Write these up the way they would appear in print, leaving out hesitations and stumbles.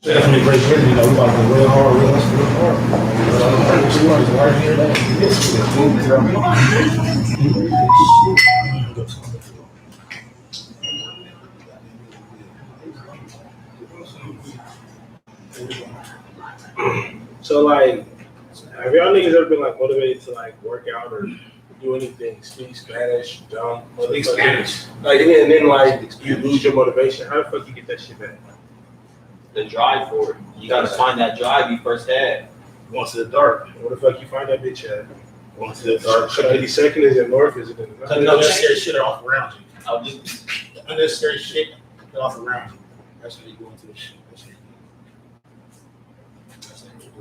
Definitely great business, you know, we about to go real hard, real hard. So like, have y'all niggas ever been like motivated to like work out or do anything, speak Spanish, dumb, speak Spanish, like and then like you lose your motivation? How the fuck you get that shit back? The drive for it. You gotta find that drive you first had. Once it's dark, where the fuck you find that bitch at? Once it's dark. 52nd is in North, is it in the North? Unnecessary shit off around you. I'll just Unnecessary shit off around you. That's when you go into the shit. That's what you do.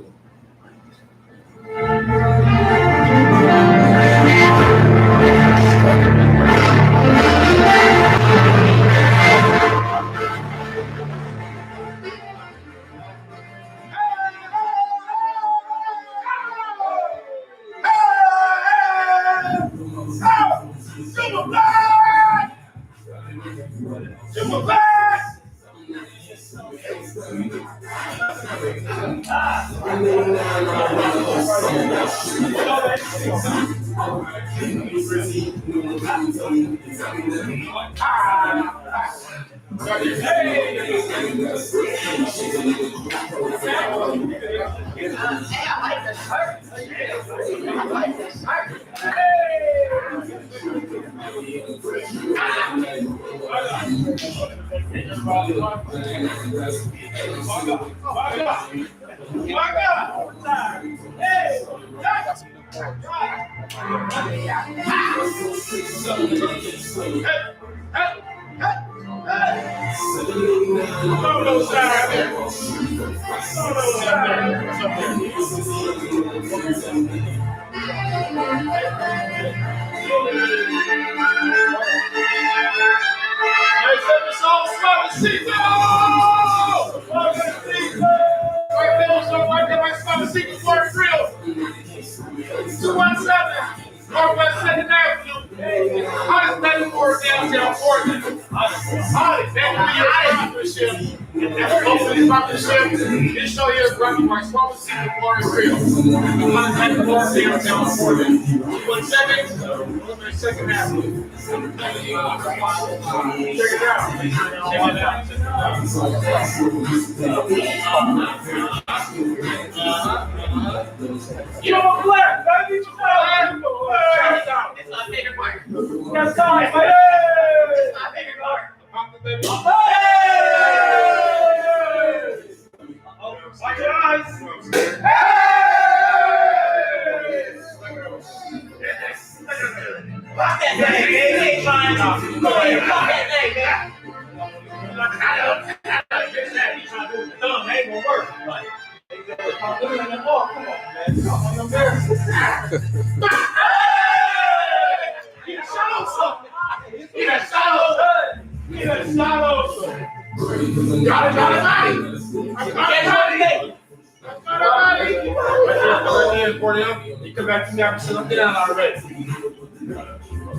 You come back to me after I'm down already. Please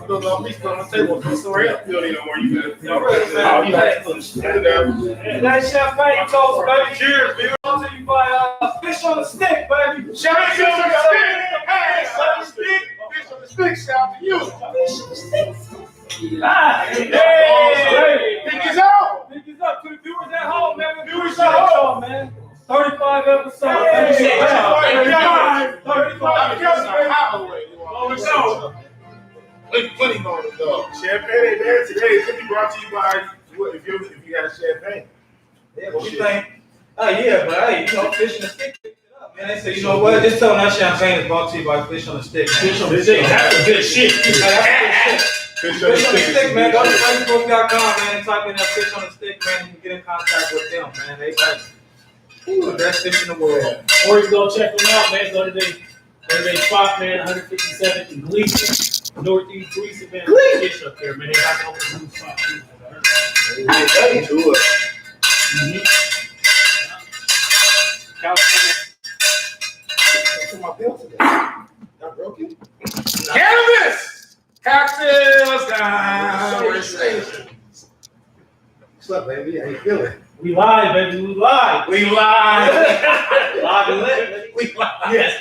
put on the table. Sorry, you don't need no more. You good? No, that champagne toast, baby. Cheers, baby. Until you buy fish on the stick, baby. Champagne on the stick. Hey, fish on the stick. Fish on the stick. Shout out to you. Fish on the stick. Hey, pick us up. Pick us up to the viewers at home, man. Viewers at home, man. 35 episodes. 35. Plenty more to go. Champagne ain't bad today. It's gonna be brought to you by if you got a champagne. Yeah, what you think? Oh yeah, but hey, you know, fish on the stick picked it up, man. They say, you know what? Just tell them that champagne is brought to you by fish on the stick. Fish on the stick. That's a good shit. Fish on the stick, man. Go to Facebook.com, man, and type in that fish on the stick, man. You can get in contact with them, man. They like the best fish in the world. Or you go check them out, man. Go to their spot, man. 157th in Gleason, Northeast Gleason, man. Fish up there, man. They got to open a new spot too. Cannabis! Cocktails conversations. Slept up, baby? How you feeling? We live, baby. We live. We live. Live and lit. We live. Yes.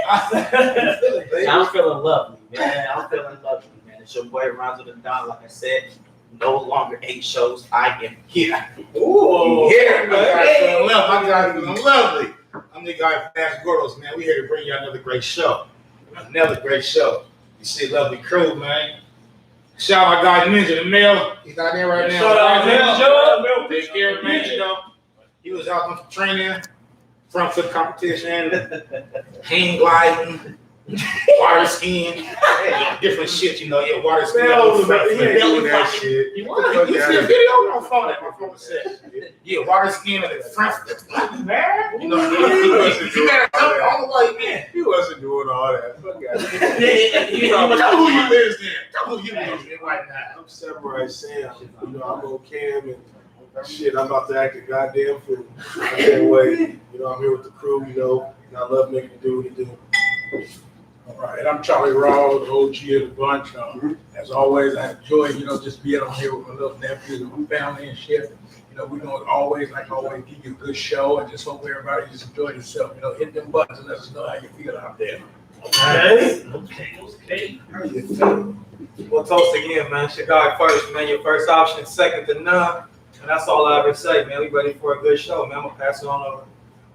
How you feeling, baby? I'm feeling lovely, man. I'm feeling lovely, man. It's your boy Ronzo the Don. Like I said, no longer 8 shows. I am here. Ooh, yeah, my guy Hey. feeling lovely. My guy feeling lovely. I'm the guy from Fast Gordos, man. We here to bring you another great show. Another great show. You see, lovely crew, man. Shout out my guy Ninja, the male. He's not there right now. Shout out Ninja. Take care of man, you know. He was out on some training, front foot competition, hang gliding, water skiing, different shit, you know. Yeah, water skiing. that shit. You see a video on my phone? My phone said, yeah, water skiing in the front. You know, he got to come all the way in. He wasn't doing all that. Fuck out. Tell who you is then. Tell who you is then right now. I'm Samurai Sam. You know, I'm on cam and shit. I'm about to act a goddamn fool. I can't wait. You know, I'm here with the crew. You know, and I love making you do what you do. All right, I'm Charlie Raw, the OG of the bunch. As always, I enjoy, just being on here with my little nephews and my family and shit. We're going to always give you a good show and just hope everybody just enjoy yourself. Hit them buttons and let us know how you feel out there. Okay. How you feeling? Well, toast again, man. It's your guy first, man. Your first option, second to none. And that's all I ever say, man. We ready for a good show, man. I'm going to pass it on over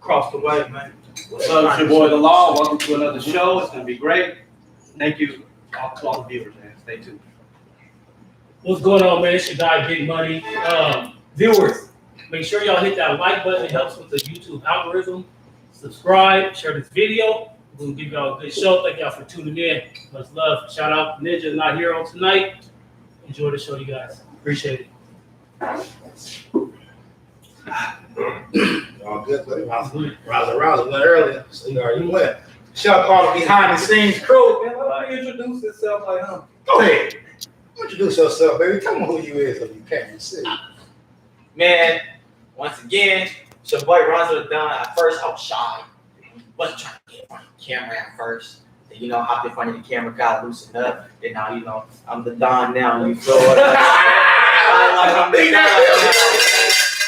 across the way, man. What's up, it's your boy The Law. Welcome to another show. It's gonna be great. Thank you to all the viewers, man. Stay tuned. What's going on, man? It's your guy, Big Money. Viewers, make sure y'all hit that like button. It helps with the YouTube algorithm. Subscribe, share this video. We're gonna give y'all a good show. Thank y'all for tuning in. Much love. Shout out to Ninja, not here on tonight. Enjoy the show, you guys. Appreciate it. All good, buddy. Rouse went earlier, so you already went. Shout out to all the behind the scenes crew. Man, let me introduce yourself like him. Go ahead. Introduce yourself, baby. Tell me who you is so you can't see. Man, once again, it's your boy Ronzo the Don. At first, I was shy. Wasn't trying to get in front of the camera at first. Then, hopped in front of the camera, got loosened up. Then now, I'm the Don now. You feel what I'm the Don now.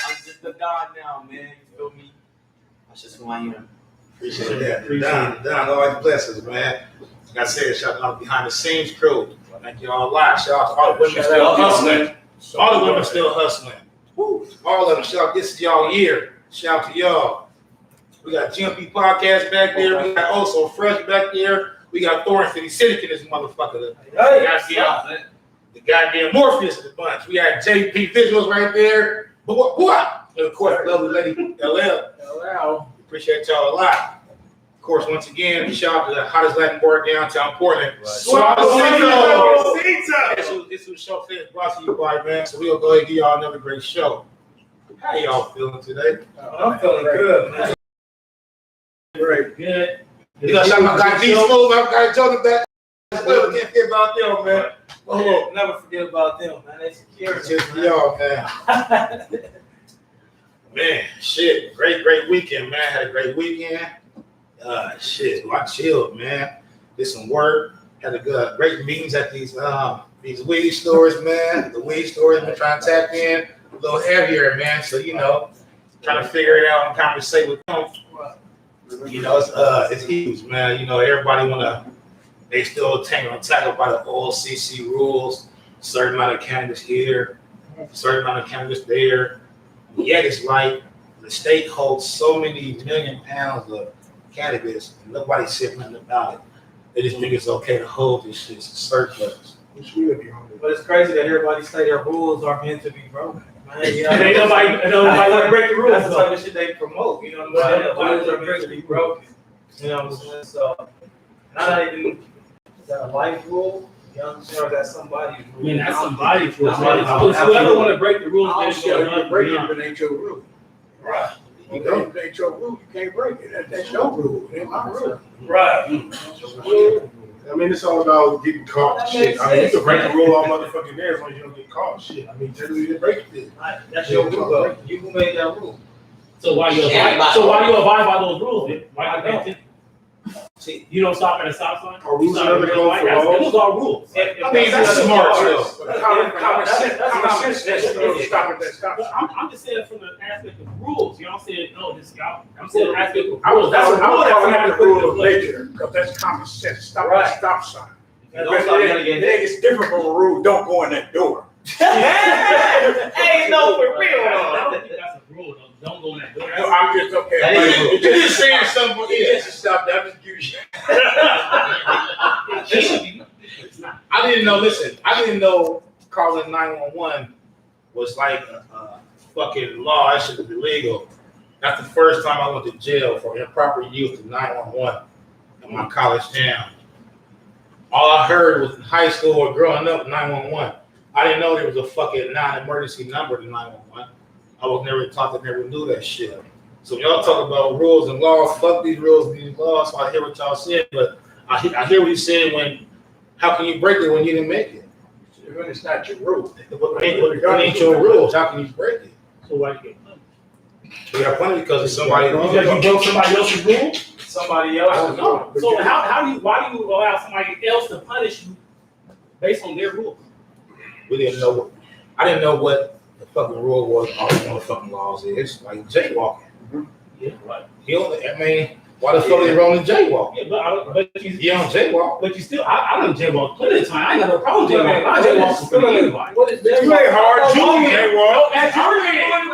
I'm just the Don now, man. You feel me? That's just who I am. Appreciate that. Don always bless us, man. Like I said, shout out to behind the scenes crew. Thank you all a lot. Shout out to all the women still hustling. All the women still hustling. Woo. All of them. Shout out, this is y'all year. Shout out to y'all. We got GMP Podcast back there. We got also Fresh back there. We got Thorn City Civic in this motherfucker. The goddamn Morpheus of the bunch. We got JP Visuals right there. But what? And of course, lovely lady LL. Hello. Appreciate y'all a lot. Of course, once again, shout out to the hottest Latin bar downtown Portland. Suavecito. This was show finish brought to you by, man. So we'll go ahead and give y'all another great show. How y'all feeling today? I'm feeling good, man. Great. Good. You know, shout out to my D-Smooth. I got Jonathan back. Well, can't forget about them, man. Oh, never forget about them, man. They secure. Just for y'all, man. Man, shit. Great weekend, man. Had a great weekend. Shit, I chilled, man. Did some work. Had a good, great meetings at these weed stores, man. The weed stores been trying to tap in a little heavier, man. So, trying to figure it out and conversate with them. It's huge, man. Everybody they still tackled by the OCC rules. Certain amount of cannabis here, certain amount of cannabis there. Yet it's like the state holds so many million pounds of cannabis and nobody's saying nothing about it. They just think it's okay to hold this shit. It's a surplus. But it's crazy that everybody say their rules are meant to be broken. Man, Ain't nobody want to break the rules. That's the type of shit they promote. You know what I'm saying? The rules are meant to be broken. You know what I'm saying? So, not even is that a life rule? You know what I'm saying? Or is that somebody's rule? I mean, that's somebody's rules. Somebody's Whoever want to break the rules, they should You break it, but it ain't your rule. Right. You know, if it ain't your rule, you can't break it. That's your rule. It ain't my rule. Right. I mean, it's all about getting caught and shit. I mean, you can break the rule all motherfucking there as long as you don't get caught. Shit. I mean, generally, you break it. That's your rule. Well, you who made that rule? So why you abide by those rules? Then? Why you can't? See, You don't stop at a stop sign. Are rules Stop at a another red code light. for That's- laws? Those are rules. I mean, that's smart stuff. But common sense, That's common common sense, sense. that's stop at that stop But sign. I'm just saying from the aspect of rules. Y'all saying no, this y'all. I'm saying the aspect of I was, rules. That's a rule calling that that the somebody rule put of in place. nature, because that's common sense, stop at Right. the stop sign. You don't stop, you're gonna get hit. It's different from a rule, don't go in that door. Hey, no, for real. I don't think that's a rule though. Don't go in that door. No, I'm just, okay. That is like, a rule. You're just saying something, it's just stop, that was you. It should be. It's not. I didn't know. Listen, I didn't know calling 911 was like a fucking law. That should be illegal. That's the first time I went to jail for improper use of 911 in my college town. All I heard was in high school or growing up 911. I didn't know there was a fucking non-emergency number to 911. I was never taught, never knew that shit. So y'all talk about rules and laws. Fuck these rules and these laws. So I hear what y'all said, but I hear what you said when. How can you break it when you didn't make it? When it's not your rule. What ain't your rules? How can you break it? So why you get punished? We got plenty because it's somebody wrong. Because you broke somebody else's rule. Somebody I else. don't know. So why do you allow somebody else to punish you based on their rules? We didn't know. I didn't know what the fucking rule was. All the motherfucking laws is like jaywalking. Yeah, right. You know, I mean, why the fuck they rolling jaywalk? Yeah, but you You don't jaywalk. But you still, I don't jaywalk plenty of time. I ain't got no problem jaywalking. I jaywalk for anybody. What is You ain't hard, you Oh, jaywalk.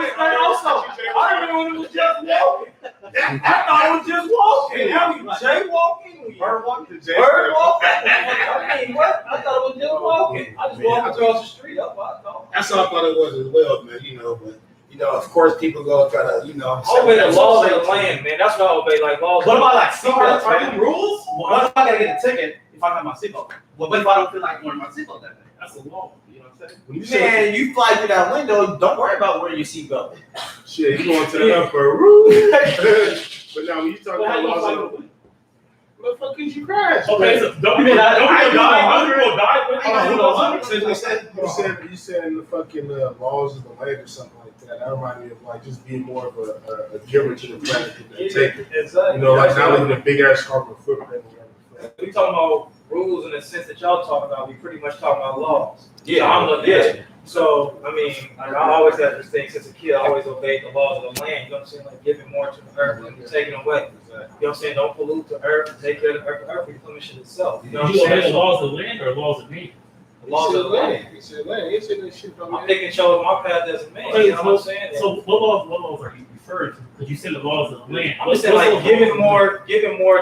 I remember when it was just walking. I thought it was just walking. Now we jaywalking. Bird walking. Bird walking. I mean, what? I thought it was just walking. I just walked across the street. That's what I thought. That's all I thought it was as well, man. You know, but you know, of course, people go try to, you know. I obey the laws of the land, man. That's what I obey. Like laws. What about like seatbelts, seatbelts, man? man? Rules? What if I gotta get a ticket if I have my seatbelt? What if I don't feel like wearing my seatbelt that day? That's a law. You know what I'm saying? When you say, Man, you fly through that window. Don't worry about wearing your seatbelt. Shit, you going to the upper room. But now when you talk Well, how about you laws fight of with it? what the fuck is you crash? Okay, so don't I mean, people I die? do Don't people die with You said the laws of the land or something like that. That reminded me of like just being more of a giver to the planet than a taker. Exactly. You know, like not leaving a big ass carbon footprint. We talking about rules in the sense that y'all talking about. We pretty much talking about laws. Yeah, So I'm looking at it. So I mean, like, I always had this thing since a kid. I always obeyed the laws of the land. You know what I'm saying? Like giving more to the earth than taking away. You know what I'm saying? Don't pollute the earth. Take care of the earth. The earth replenishes itself. You know what I'm You obey the saying? laws of the land or laws of nature? The laws of the land. He said land. He said that shit from I'm picking chose my path as a man. Okay, You know what I'm saying? So what laws are you referring to? Because you said the laws of the land. I'm just saying, like giving more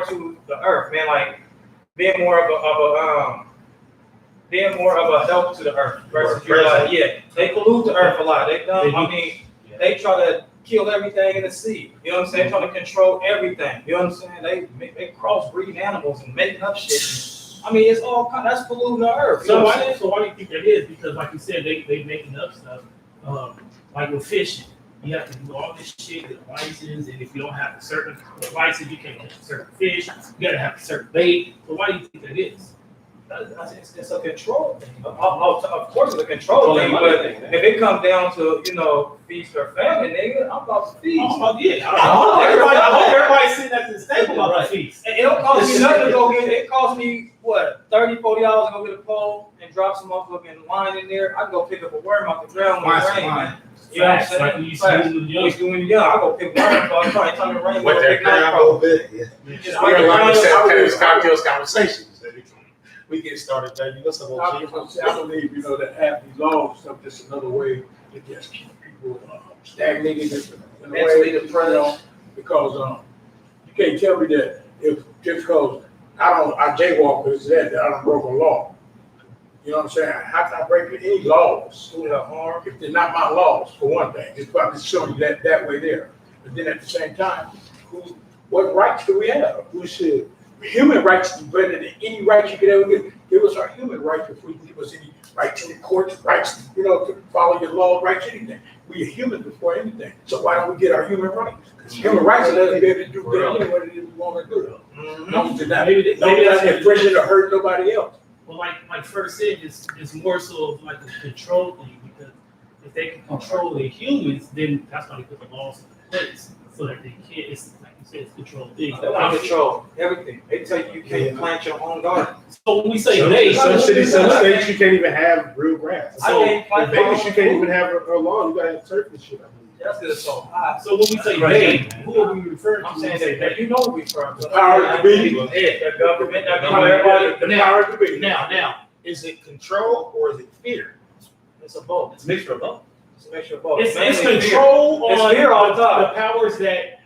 to the earth, man. Like being more of a help to the earth versus you're like, yeah, they pollute the earth a lot. They dumb. I mean, they try to kill everything in the sea. You know what I'm saying? Trying to control everything. You know what I'm saying? They crossbreed animals and making up shit. I mean, it's all that's polluting the earth. You know what I'm saying? So why do you think that is? Because like you said, they making up stuff. Like with fishing, you have to do all this shit with a license, and if you don't have a certain license, you can't catch a certain fish. You gotta have a certain bait. So why do you think that is? It's a control thing. Of course, it's a control thing. But if it comes down to feast or famine, nigga, I'm about to feast. Everybody's sitting at the table about the feast. It don't cost me nothing to go get. It cost me what $30, $40 to go get a pole and drop some motherfucking line in there. I can go pick up a worm off the ground when it rains, man. You know what I'm saying? Like when you see when you're young. When you're young, I go pick worms. So I'm trying to tell me rain. What that crowd a little bit? Yeah. Just We're bring like it we said, around. Cannabis Cocktails Conversations. We get started, baby. What's up, I OG? believe, that half these laws and stuff, just another way to just keep people stagnated in a way, Mentally depressed. because you can't tell me that if just because I jaywalk because that I don't broke a law. You know what I'm saying? How can I break any laws? Harm if they're not my laws, for one thing. Just probably showing you that way there. But then at the same time, what rights do we have? Who should? Human rights is better than any rights you could ever get. Give us our human rights before you give us any rights in the courts, rights, to follow your law, rights, anything. We are human before anything. So why don't we get our human rights? Human rights let us be able to do what it is we want to do. No, maybe that's infringing or hurt nobody else. Well, like first said, it's more so of like a control thing, because if they can control the humans, then that's why they put the laws in place. so that they can't. It's like you said, it's controlled things. They want to control everything. They tell you can't plant your own garden. So when we say Some they, cities, some states, you can't even have real grass. I So can't plant in Vegas, my you own can't food. even have a lawn. You gotta have turf and shit. I believe. That's good. So high. so when we say they, who are we referring to? I'm when saying we say that you know what we from. The power of the be. Yeah, the government, that everybody. The power of the be. Now, is it control or is it fear? It's a both. It's a mixture of both. It's a mixture of both. It's Mainly control It's on fear all the time. the powers that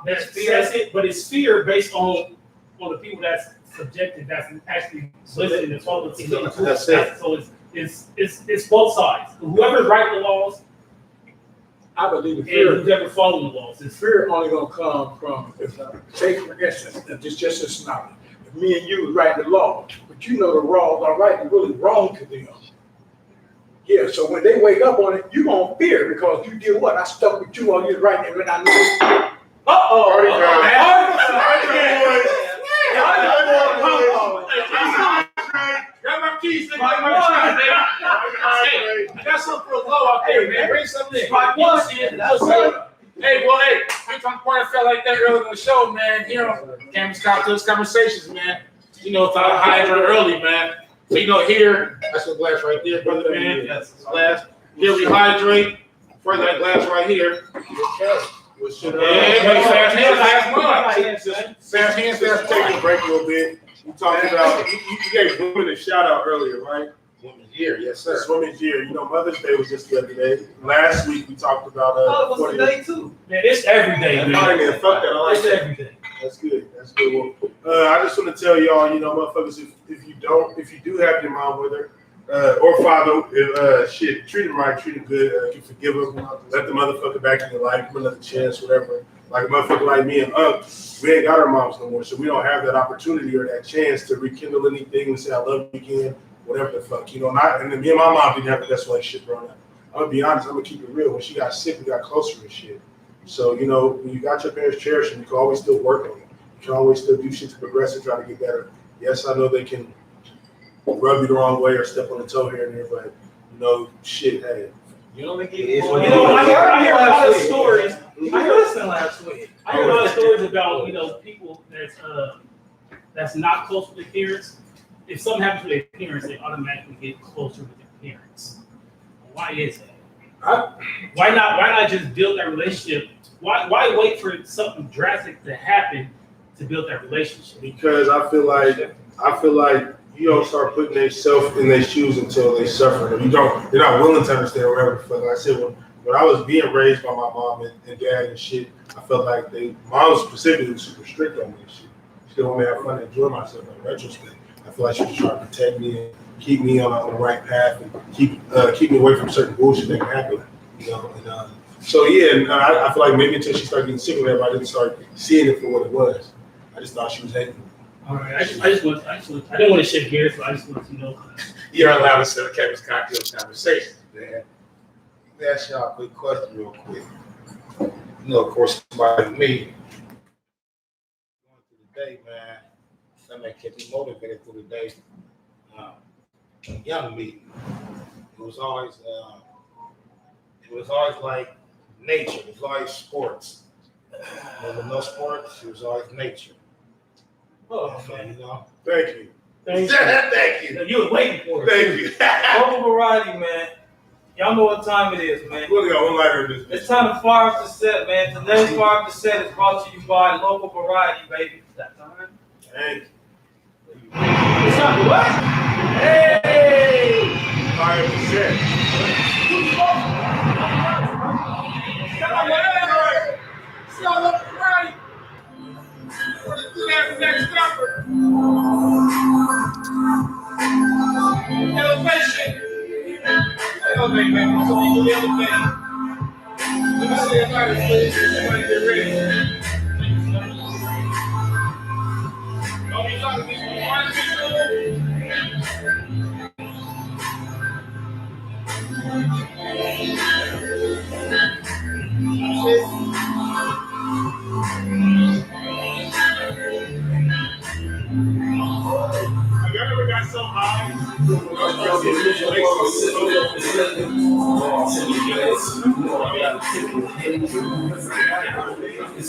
It's fear. says it, but it's fear based on the people that's subjected, that's actually listening and following. That's it. So it's both sides. Whoever's writing the laws I believe the and fear. who's ever following the laws. The fear only gonna come from, say for instance, just a scenario. If me and you write the law, but you know the laws are right and really wrong to them. Yeah, so when they wake up on it, you gonna fear because you did what? I stuck with you while you was writing it when I knew. Got my keys, nigga. I got something for a low out there, man. Bring something in. Hey, well, hey, I'm part of felt like that earlier in the show, man. You know, Cannabis Cocktails Conversations, man. You know, thought I hydrate early, man. So, you know, here, that's the glass right there, brother, man. That's the glass. Here we hydrate. For that glass right here. Yeah, fast hands, fast Take a break a little bit. We talked about you gave women a shout out earlier, right? Women's year, yes, sir. It's Women's Year. You know, Mother's Day was just the other day. Last week we talked about Oh, it was today too. Man, it's every day, Fine, man. man. Fuck that. I like It's that. every day. That's good. That's good. Well, I just want to tell y'all, you know, motherfuckers, if you do have your mom with her, or father, treat him right, treat him good, you can forgive him, let the motherfucker back in your life, give him another chance, whatever. Like a motherfucker like me and we ain't got our moms no more, so we don't have that opportunity or that chance to rekindle anything and say I love you again, whatever the fuck, you know. And then me and my mom didn't have the best relationship growing up. I'm gonna be honest, I'm gonna keep it real. When she got sick, we got closer and shit. So, you know, when you got your parents, cherish them, you can always still work on it. You can always still do shit to progress and try to get better. Yes, I know they can rub you the wrong way or step on the toe here and there, but you know, shit, hey. You don't think It is it what You it know, is. I hear a lot of stories. I listened last week. I hear a lot of stories about, you know, people that's not close with their parents. If something happens to their parents, they automatically get closer with their parents. Why is that? Why not just build that relationship? Why wait for something drastic to happen to build that relationship? Because I feel like you don't start putting themselves in their shoes until they suffer. If they're not willing to understand whatever the fuck. Like I said, when I was being raised by my mom and dad and shit, I felt like mom specifically was super strict on me and shit. She didn't want me to have fun and enjoy myself in retrospect. I feel like she was trying to protect me and keep me on the right path and keep me away from certain bullshit that can happen. You know, and so yeah, and I feel like maybe until she started getting sick with everybody, I didn't start seeing it for what it was. I just thought she was hating me. All right, I didn't want to shift gears, but I just want to know. You're allowed to set a Cannabis Cocktails Conversation, man. Let me ask y'all a quick question real quick. You know, of course, somebody like me, going through the day, man, something that kept me motivated through the day. Young me, it was always like nature. It was always sports. There was no sports. It was always nature. Oh, So, man. you know. Thank you. Thank you. Thank you. You were waiting for it. Thank you. Local variety, man. Y'all know what time it is, man. We only got one lighter in this. It's time to fire up the set, man. Today's fire up the set is brought to you by Local Variety, baby. It's that time. Thank you. It's time to what? Hey! Fire up the set. Elevate, man. So you can elevate. Let me see everybody, please. Everybody get ready. Don't be talking to me. One, Have you ever got so high? You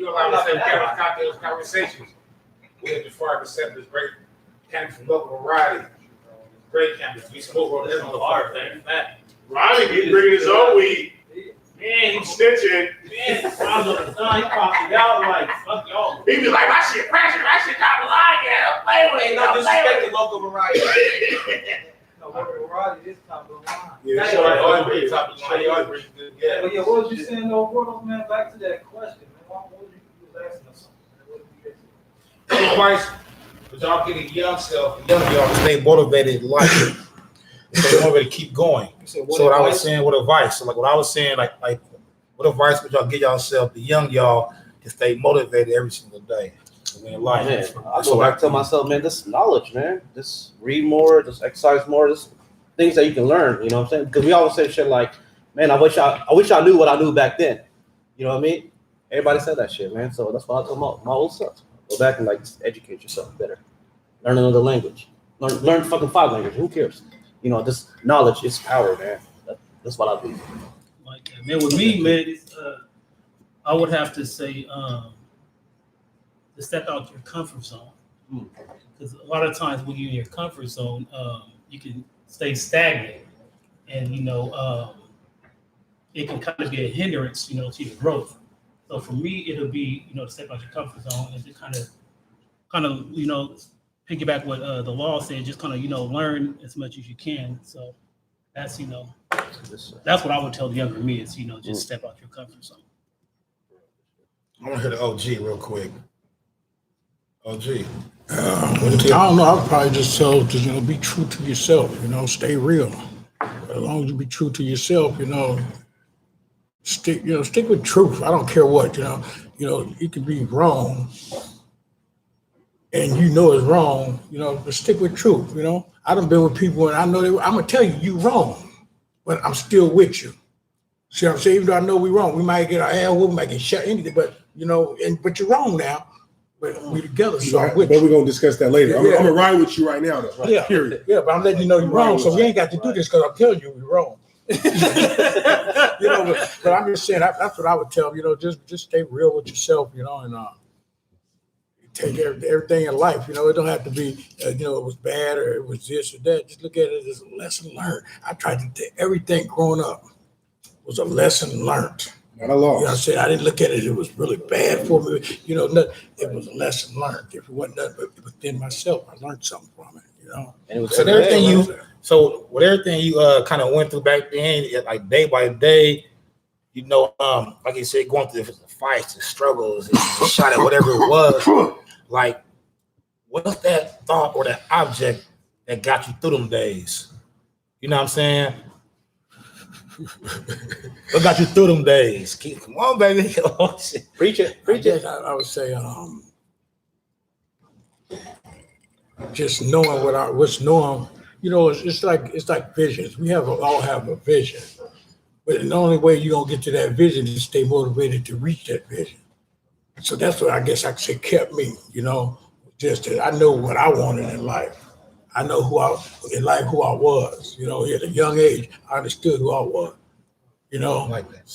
allow us to have cocktails, conversations. We had the Fargo Settlers, great cannabis from local variety. Great cannabis. We smoke on this on the fire thing. Ronnie, he's bringing his own weed. Man, He's snitching. he popped out like, fuck y'all. He be like, my shit pressure, my shit top of the line, yeah. Don't play with it. Ain't no Don't play disrespect with to local variety. No, local variety is top of the line. Yeah, That's sure. right. Always bring top of the line. You always bring good. Yeah. But yeah, what was you saying though, Gordo, man? Back to that question, man. What was you was asking us something? What did you get? Advice, but y'all get a young self, young y'all to stay motivated in life. Stay motivated to keep going. So what I was saying, what advice? So like what I was saying, like what advice would y'all give yourself, the young y'all, to stay motivated every single day in life? Man, I go back to myself, man, this knowledge, man. Just read more, just exercise more, just things that you can learn, you know what I'm saying? Because we always say shit like, man, I wish I knew what I knew back then. You know what I mean? Everybody said that shit, man. So that's what I told my old self. Go back and like just educate yourself better. Learn another language. Learn fucking 5 languages. Who cares? You know, this knowledge is power, man. That's what I do. Like that. Man, with me, man, it's, I would have to say to step out your comfort zone. Because a lot of times when you're in your comfort zone, you can stay stagnant. And, you know, it can kind of be a hindrance, you know, to your growth. So for me, it'll be, you know, to step out your comfort zone and to kind of, you know, piggyback what the law said, just kind of, you know, learn as much as you can. So that's, you know, that's what I would tell the younger me is, you know, just step out your comfort zone. I want to hear the OG real quick. OG. I don't know. I'll probably just tell to, you know, be true to yourself, you know, stay real. As long as you be true to yourself, you know, stick with truth. I don't care what, you know, it can be wrong and you know it's wrong, you know, but stick with truth, you know. I done been with people and I know I'm gonna tell you wrong, but I'm still with you. See what I'm saying? Even though I know we wrong, we might get our ass whooped, we might get shot, anything, but you know, but you're wrong now. But we together, so I'm with But you. we're gonna discuss that later. I'm Yeah. gonna ride with you right now, though. Right. Yeah. Period. Yeah, but I'm letting you know you're wrong, so we ain't got to do this because I'm telling you we're wrong. You know, but I'm just saying that's what I would tell them. You know, just stay real with yourself. You know, and take everything in life. You know, it don't have to be you know, it was bad or it was this or that. Just look at it as a lesson learned. I tried to take everything growing up was a lesson learned. Not a loss. You know what I'm saying? I didn't look at it it was really bad for me. You know, it was a lesson learned. If it wasn't nothing but within myself, I learned something from it. You know, And it was So everything you kind of went through back then, like day by day, you know, like you said, going through the fights, the struggles, and the shot at whatever it was. Like, what's that thought or that object that got you through them days? You know what I'm saying? What got you through them days? Come on, baby. Oh, shit. Preach it. I would say just knowing what's knowing. You know, it's like visions. We all have a vision, but the only way you're gonna get to that vision is to stay motivated to reach that vision. So that's what I guess I could say kept me. You know, just that I know what I wanted in life. I know who I was. You know, at a young age, I understood who I was. You know, Like that.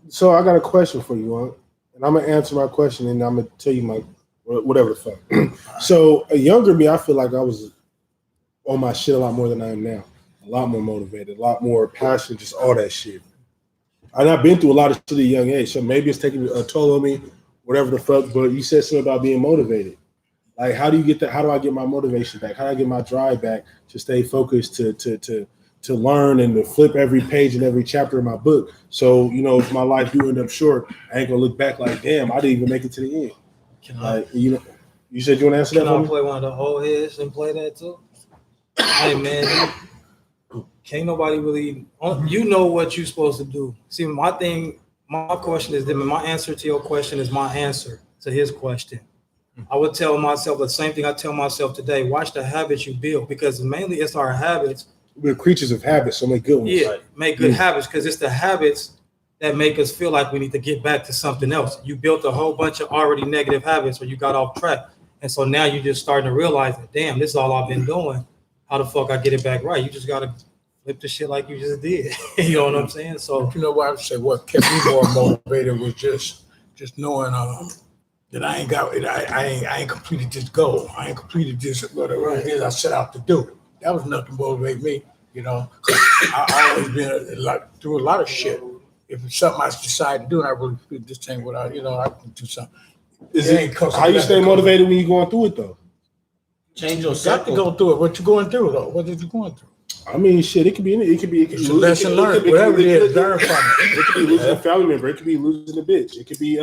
So I got a question for you, and I'm gonna answer my question, and I'm gonna tell you my whatever the fuck. So a younger me, I feel like I was on my shit a lot more than I am now. A lot more motivated, a lot more passionate, just all that shit. And I've been through a lot of shit at a young age, so maybe it's taking a toll on me, whatever the fuck. But you said something about being motivated. Like, how do you get that? How do I get my motivation back? How do I get my drive back to stay focused, to learn and to flip every page and every chapter of my book? So, you know, if my life do end up short, I ain't gonna look back like, damn, I didn't even make it to the end. Like, you know, you said you want to answer that Can for I me? play one of the old heads and play that too? Hey man, can't nobody really. You know what you're supposed to do. See, my question is, my answer to your question is my answer to his question. I would tell myself the same thing I tell myself today. Watch the habits you build, because mainly it's our habits. We're creatures of habits, so make good ones. Yeah, make good habits, because it's the habits that make us feel like we need to get back to something else. You built a whole bunch of already negative habits, or you got off track. And so now you're just starting to realize that, damn, this is all I've been doing. How the fuck I get it back right? You just gotta flip the shit like you just did. You know what I'm saying? So You know what I would say? What kept me more motivated was just knowing that I ain't got it. I ain't completed this goal. I ain't completed this whatever it is I set out to do. That was enough to motivate me. You know, I always been through a lot of shit. If it's something I decide to do, and I really feel this ain't what I can do something. How you stay motivated when you're going through it though? Change your You got to go through it. What you going through though? What is you going through? I mean, shit. It could be. It's a lesson learned. Whatever it is, learn from it. It could be losing a family member. It could be losing a bitch. It could be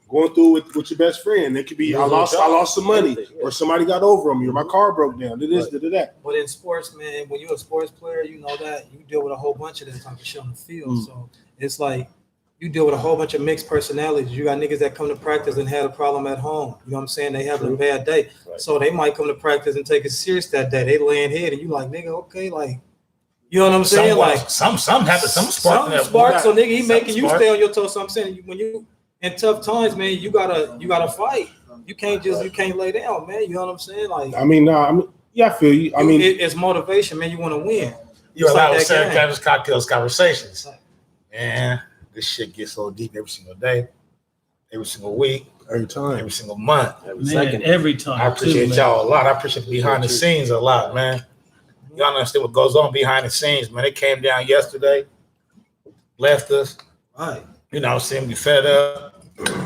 going through with your best friend. It could be I lost some money, or somebody got over on me, or my car broke down. That. But in sports, man, when you're a sports player, you know that you deal with a whole bunch of that type of shit on the field. So it's like you deal with a whole bunch of mixed personalities. You got niggas that come to practice and had a problem at home. You know what I'm saying? They having a bad day. Right. So they might come to practice and take it serious that day. They laying head and you like, nigga, okay, like, you know what I'm saying? Like some happen, some spark. So nigga, he making you stay on your toes. So I'm saying when you in tough times, man, you gotta fight. You can't lay down, man. You know what I'm saying? Like I feel you. It's motivation, man. You want to win. You're It's allowed like to that serve game. Cannabis Cocktails conversations. Man, this shit gets so deep every single day, every single week, every time, every single month. Man, every time. I appreciate y'all a lot. I appreciate behind the scenes a lot, man. Y'all don't understand what goes on behind the scenes, man. They came down yesterday, left us. Right. You know what I'm saying? We fed up.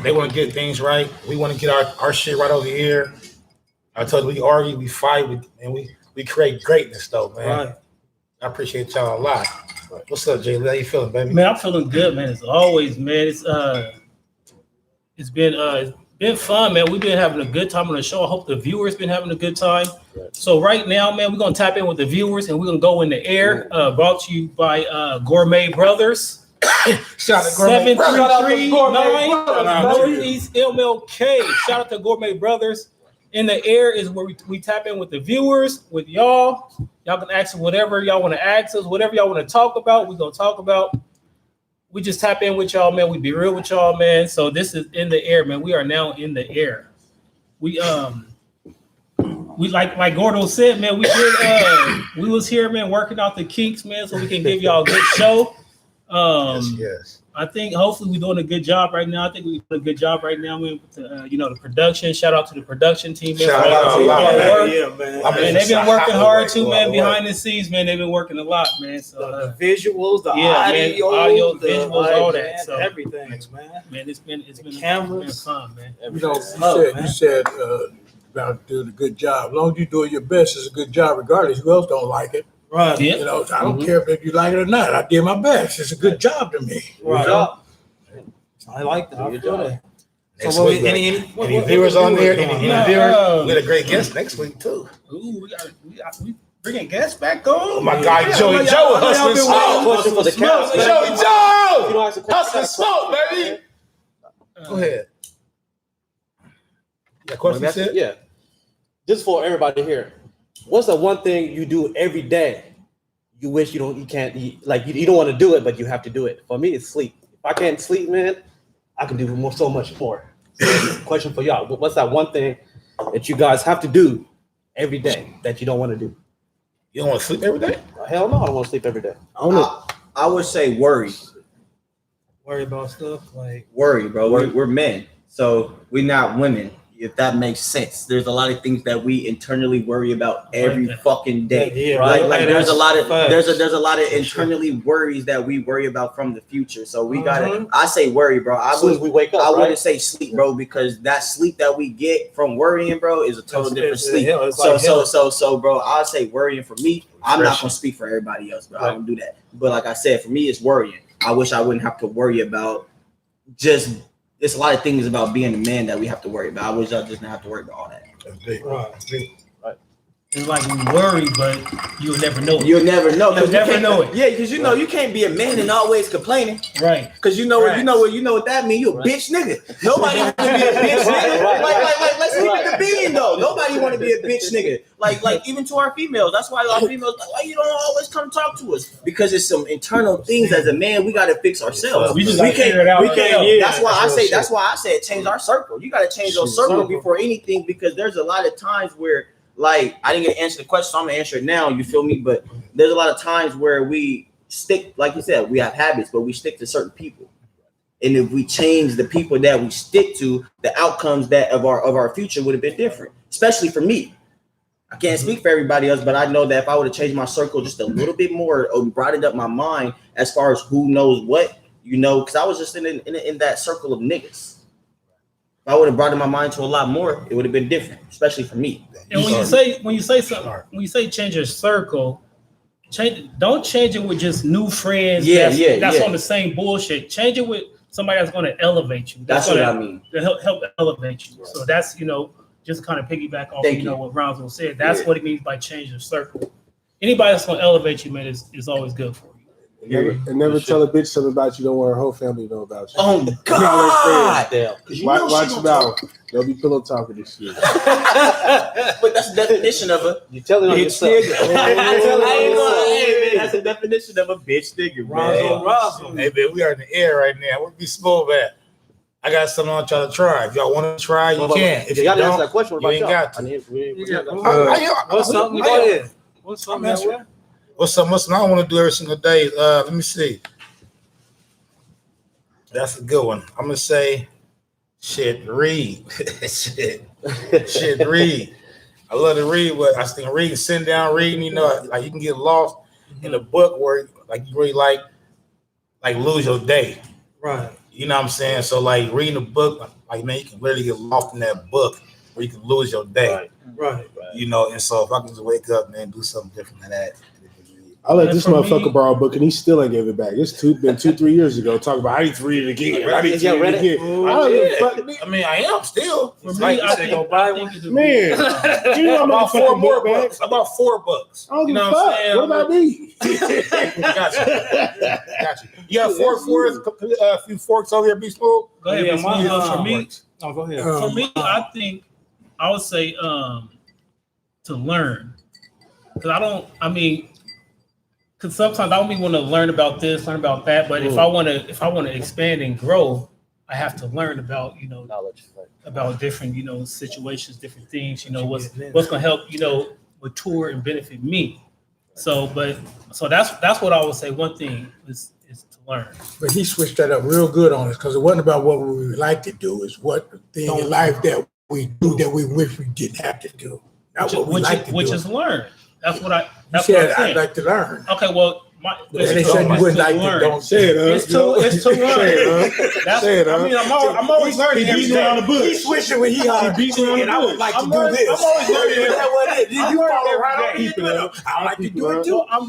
They want to get things right. We want to get our shit right over here. I told you, we argue, we fight, and we create greatness, though, man. Right. I appreciate y'all a lot. What's up, Jay? How you feeling, baby? Man, I'm feeling good, man. As always, man. It's been fun, man. We've been having a good time on the show. I hope the viewers been having a good time. Right. So right now, man, we're gonna tap in with the viewers and we're gonna go in the air. Brought to you by Gourmet Brothers. Shout out to Gourmet Brothers. 7339 Northeast MLK. Shout out to Gourmet Brothers. In the air is where we tap in with the viewers, with y'all. Y'all can ask us whatever y'all want to ask us, whatever y'all want to talk about, we're gonna talk about. We just tap in with y'all, man. We be real with y'all, man. So this is in the air, man. We are now in the air. We like Gordo said, man. We was here, man, working out the kinks, man, so we can give y'all a good show. Yes. I think hopefully we're doing a good job right now. I think we're doing a good job right now, man. With the production. Shout out to the production team, man. Shout out to work. Yeah, man. Man, they've been working hard too, man. Behind the scenes, man, they've been working a lot, man. So The visuals, the man, audio, visuals, all that. Man, So everything, man. man, it's been cameras. fun, man. You said about doing a good job. As long as you're doing your best, it's a good job, regardless who else don't like it. Right. Yeah. You know, I don't care if you like it or not. I did my best. It's a good job to me. Right. job. I like that. I Good feel job. that. Next So, week, any viewers on there? Any viewers? We had a great guest next week, too. Ooh, we bringing guests back on. Oh, my guy, Joey Joe, hustling smoke. Question for the cats, man. Joey You Joe! don't ask a question. Hustling smoke, baby. Go ahead. Yeah, question said? Yeah. Just for everybody here, what's the one thing you do every day you wish you don't want to do it, but you have to do it? For me, it's sleep. If I can't sleep, man, I can do so much more. Question for y'all. What's that one thing that you guys have to do every day that you don't want to do? You don't want to sleep every day? Hell no, I don't want to sleep every day. I would say worry, about stuff like bro. We're men, so we're not women. If that makes sense, there's a lot of things that we internally worry about every fucking day. Yeah, like there's a lot of facts. there's a lot of internally worries that we worry about from the future. So we gotta. I say worry, bro. As soon as we wake up, I right? wouldn't say sleep, bro, because that sleep that we get from worrying, bro, is a total different sleep. So, bro, I'd say worrying for me. I'm not gonna speak for everybody else, but I don't do that. But like I said, for me, it's worrying. I wish I wouldn't have to worry about just. There's a lot of things about being a man that we have to worry about. I wish I just didn't have to worry about all that. right. It's like we worry, but you'll never know it. You'll never know. You'll never know it. Yeah, because you know you can't be a man and always complaining. Right. Because you know what that means. You a bitch nigga. Nobody has to be a bitch nigga. Like let's keep it the being though. Nobody Everybody want to be a bitch nigga. Like even to our females. That's why our females like, why you don't always come talk to us? Because it's some internal things as a man we gotta fix ourselves. We can't figure it out. That's why I said change our circle. You gotta change your circle before anything, because there's a lot of times where, like, I didn't get to answer the question, so I'm gonna answer it now. You feel me? But there's a lot of times where we stick, like you said, we have habits, but we stick to certain people. And if we change the people that we stick to, the outcomes that of our future would have been different. Especially for me. I can't speak for everybody else, but I know that if I would have changed my circle just a little bit more or broadened up my mind as far as who knows what, because I was just in that circle of niggas. If I would have broadened my mind to a lot more, it would have been different, especially for me. And when you say something, when you say change your circle, don't change it with just new friends. That's on the same bullshit. Change it with somebody that's going to elevate you. That's what I mean. To help elevate you. So that's just kind of piggyback off what Ronzo said. That's what it means by changing the circle. Anybody that's going to elevate you, man, is always good for you. Never tell a bitch something about you don't want her whole family to know about you. Oh God! Watch your mouth. They'll be pillow talking this shit. But that's the definition of a You tell it on yourself. That's the definition of a bitch nigga, man. Hey, man, we are in the air right now. Where be smooth at? I got something I'm trying to try. If y'all want to try, you can. If you y'all don't, answer that question. you ain't got to. What's something? Go ahead. What's something? What's something I want to do every single day? Let me see. That's a good one. I'm gonna say, read. Read. I love to read, but I think reading, sitting down reading, like you can get lost in a book where like you really like lose your day. Right. You know what I'm saying? So like reading a book, like man, you can literally get lost in that book where you can lose your day. Right. And so if I can just wake up, man, do something different than that. I let this motherfucker borrow a book and he still ain't gave it back. It's been 2-3 years ago. Talking about I need to read it again. I need to read it again. I mean, I am still. For me, I think Man, you know I'm about 4 more book books. About 4 books. I don't You give know a what I'm fuck. saying? What about me? Got you. You got 4 few forks over here, be smooth. Go ahead. For me, go ahead. For me, I think I would say to learn, because sometimes I don't even want to learn about this, learn about that. But if I want to expand and grow, I have to learn about Knowledge. about different situations, different things. What's gonna help mature and benefit me. So that's what I would say. One thing is to learn. But he switched that up real good on us, because it wasn't about what we would like to do. It's what the thing in life that we do that we wish we didn't have to do. Not what we like to do. Which is learn. That's what I. You said I'd like to learn. Okay, well, They said you wouldn't like to. Don't Say it, It's to learn. Say it, I mean, I'm always learning. He beating around the bush. He's switching when he hard. He beating around the And I would bush. like to I'm do learning. this. I'm always learning. Is that what it is? I'm You learning follow every right day. on Keep it up. I like to do it too. I'm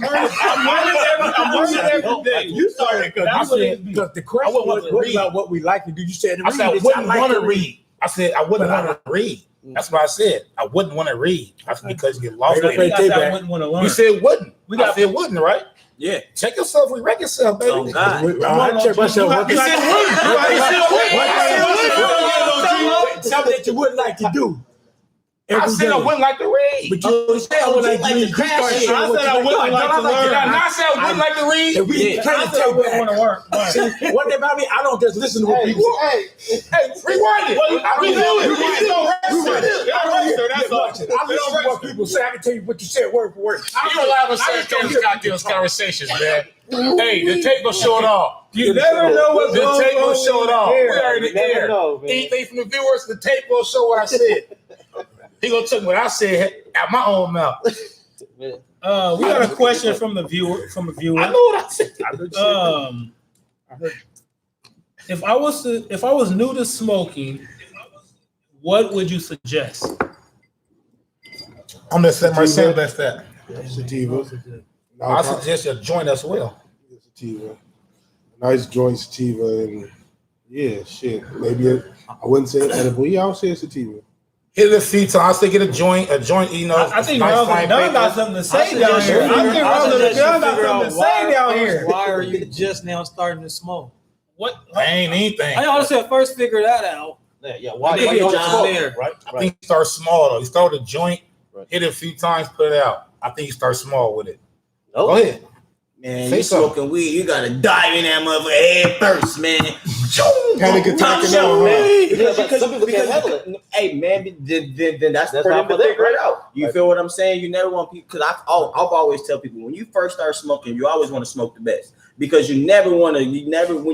learning every day. You started because the question was about what we like to do. You said I said I wouldn't want to read. I said I wouldn't want to read. That's what I said. I wouldn't want to read. That's because you get lost. I wouldn't want to learn. You said wouldn't. I said wouldn't, right? Yeah. Check yourself, re-wreck yourself, baby. Oh God. I check myself. You said wouldn't. Something that you wouldn't like to do. I said I wouldn't like to read. But you said I wouldn't like to read. I said I wouldn't like to learn. I said I wouldn't like to read. And we trying to take back. want to work. See, what about me? I don't just listen to what people say. Hey, rewind it. I listen to what people say. I can tell you what you said word for word. You allowed us to have those cocktails conversations, man. Hey, the tape will show it all. You never know what's The going tape will on show it all. We are in the Never air. know, man. Anything from the viewers, the tape will show what I said. He gonna take what I said out my own mouth. We got a question from a viewer. I know what I said. If I was new to smoking, what would you suggest? I'm gonna set my sample at that. Sativa. I suggest a joint as well. Sativa. Nice joint sativa and yeah, shit. Maybe I wouldn't say edible. Yeah, I would say sativa. Hit a few times. I think get a joint, I think nice Ronzo fine Dunn paper. got something to say down here. I think Ronzo Dunn got something to say down here. Why are you just now starting to smoke? What? I ain't anything. I honestly at first figured that out. Yeah. Why Maybe you don't down smoke? there. Right. I think you start small though. You start with a joint, Right. hit it a few times, put it out. I think you start small with it. Nope. Go ahead. Man, Say you something. smoking weed, you gotta dive in that motherfucker head first, man. Panic attack Top and shelf, all, huh? man. Yeah, but some people can't handle it. Hey, man, then that's That's for how them to for them, figure it right? out. You Right. feel what I'm saying? You never want people, because I've always tell people, when you first start smoking, you always want to smoke the best. Because you never, when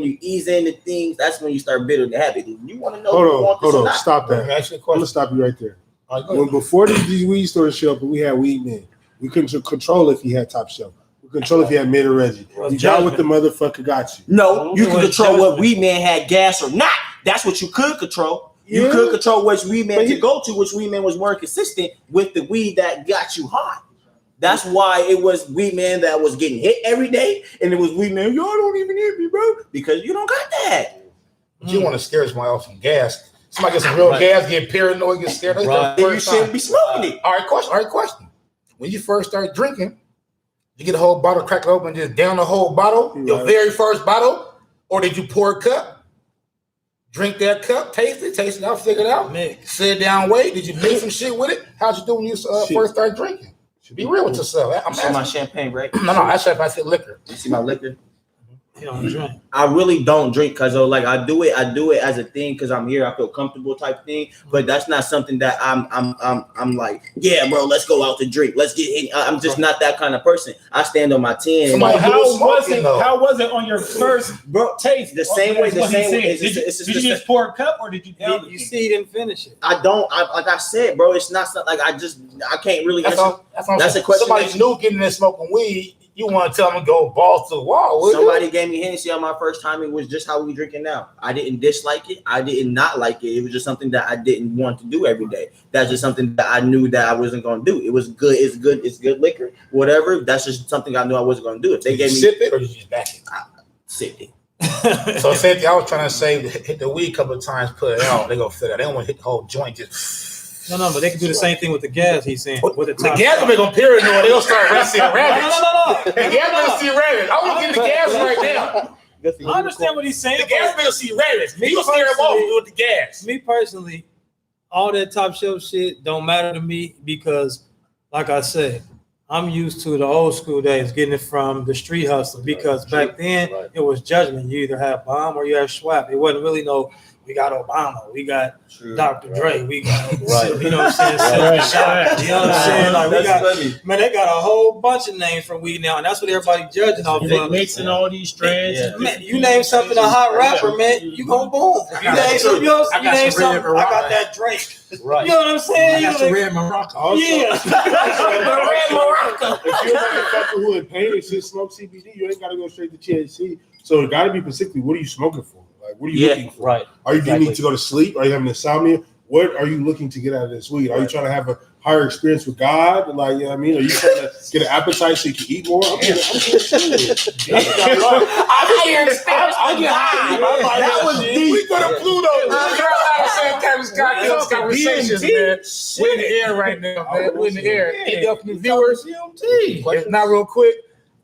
you ease into things, that's when you start building the habit. You want to know if you want this or Hold on, not. stop Let me that. ask you a I'm gonna question. stop you right there. All right, go When ahead. before these weed stores show up, we had weed men. We couldn't control if he had top shelf. We control if he had mid or Reggie. You got what the motherfucker got you. No, you It can was control what judgment. weed man had gas or not. That's what you could control. You Yeah. could control which weed man But to go to, which weed man was more consistent with the weed that got you hot. That's why it was weed man that was getting hit every day, and it was weed man, y'all don't even hit me, bro, because you don't got that. But you want to scare somebody off some gas. Somebody gets some real Right. gas, get paranoid, get scared. That's Right. the Then you first shouldn't time. be smoking it. All right, question. When you first start drinking, you get a whole bottle, crack it open, just down the whole bottle, your Right. very first bottle, or did you pour a cup, drink that cup, taste it out, figure it out, Mix. sit down, wait. Did you mix some shit with it? How'd you do when you Shit. first started drinking? Be real with yourself. I'm You see my asking. champagne, right? No, that's if I said liquor. You see my liquor? You don't drink. I really don't drink because like I do it as a thing because I'm here, I feel comfortable type thing. But that's not something that I'm like, yeah, bro, let's go out to drink. Let's get in. I'm just not that kind of person. I stand on my 10. Somebody- How was was smoking, it? though. How was it on your first Bro, taste? the same way. That's The what he same way. said. It's Did just- you just pour a cup or did you down You it? see, he didn't finish it. I don't. Like I said, bro, it's not something like I can't really. That's all. That's all. That's a question Somebody that- new getting there smoking weed. You want to tell them to go balls to the wall? Would Somebody gave me Hennessy on my first time. It was just how we drinking now. I didn't dislike it. I didn't not like it. It was just something that I didn't want to do every day. That's just something that I knew that I wasn't going to do. It was good. It's good. It's good liquor. Whatever. That's just something I knew I wasn't going to do. If they Did you gave me sip it or did you just back it? sip it. So same thing I was trying to say, hit the weed a couple of times, put it out. They gonna feel that. They don't want to hit the whole joint. Just No, but they can do the same thing with the gas. He's saying with the the top. gas will make them paranoid. They gonna start racing No, rabbits. no. The gas gonna see rabbits. I want to get the gas right now. I understand what he's saying. The gas gonna see rabbits. You gonna scare them off with the gas. Me personally, all that top shelf shit don't matter to me because, like I said, I'm used to the old school days, getting it from the street hustle. Because back then Right. it was judgment. You either had bomb or you had swap. It wasn't really no. We got Obama. We got Dr. Dre. We got, Right. you know what I'm saying? Right. Shot. You know what I'm saying? Like we got, funny. man, they got a whole bunch of names from weed now, and that's what everybody judging off They of. mixing all these strands. Yeah. Man, you name something a hot rapper, man, you gon' boom. You name something else, I you got name some red something. I got Morocco. that Drake. Right. You know what I'm saying? I got some You red Morocco also. yeah. Red Morocco. If you're a motherfucker who in pain and shit smoke CBD, you ain't gotta go straight to THC. So it gotta be specifically what are you smoking for? Like what are you looking for? Right. Are you do you Exactly. need to go to sleep? Are you having insomnia? What are you looking to get out of this weed? Are you trying to have a higher experience with God? Like, you know what I mean? Are you trying to get an appetite so you can eat more? I'm just I get high. That was deep. We go to Pluto. We got a lot of same kind of cocktails conversations, man. We're in the air right now, man. We're in the air. Any up from the viewers? If not, real quick.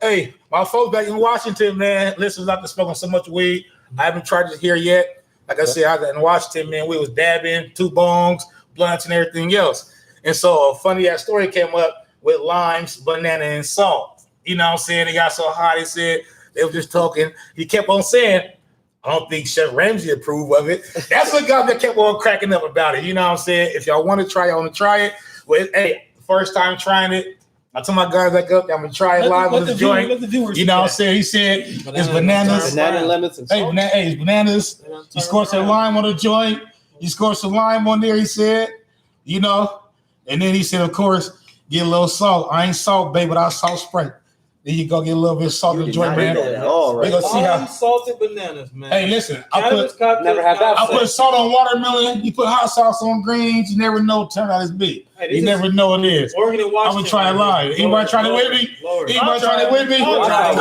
Hey, my folks back in Washington, man. Listeners out there smoking so much weed. I haven't tried it here yet. Like I said, I was in Washington, man. We was dabbing, 2 bongs, blunts, and everything else. And so a funny ass story came up with limes, banana, and salt. You know what I'm saying? They got so hot, they said they were just talking. He kept on saying, I don't think Chef Ramsay approved of it. That's what got that kept on cracking up about it. You know what I'm saying? If y'all want to try, y'all want to try it. Well, hey, first time trying it. I told my guys back up, I'm gonna try it live on this joint. You know what I'm saying? He said it's bananas. Banana and lemons and Hey, salt. it's bananas. You scored some lime on the joint. You scored some lime on there, he said. You know, and then he said, of course, get a little salt. I ain't salt, babe, but I'll salt Sprite. Then you go get a little bit of salt in the joint, man. All We right. gonna see how. Unsalted bananas, man. Hey, listen, I Cannabis put cocktails Never had that I before. put salt on watermelon. You put hot sauce on greens. You never know it turn out as big. Hey, You this never know what it is. Oregon and I'm Washington. gonna try it live. Anybody trying it with me? Anybody trying it with me? I'll try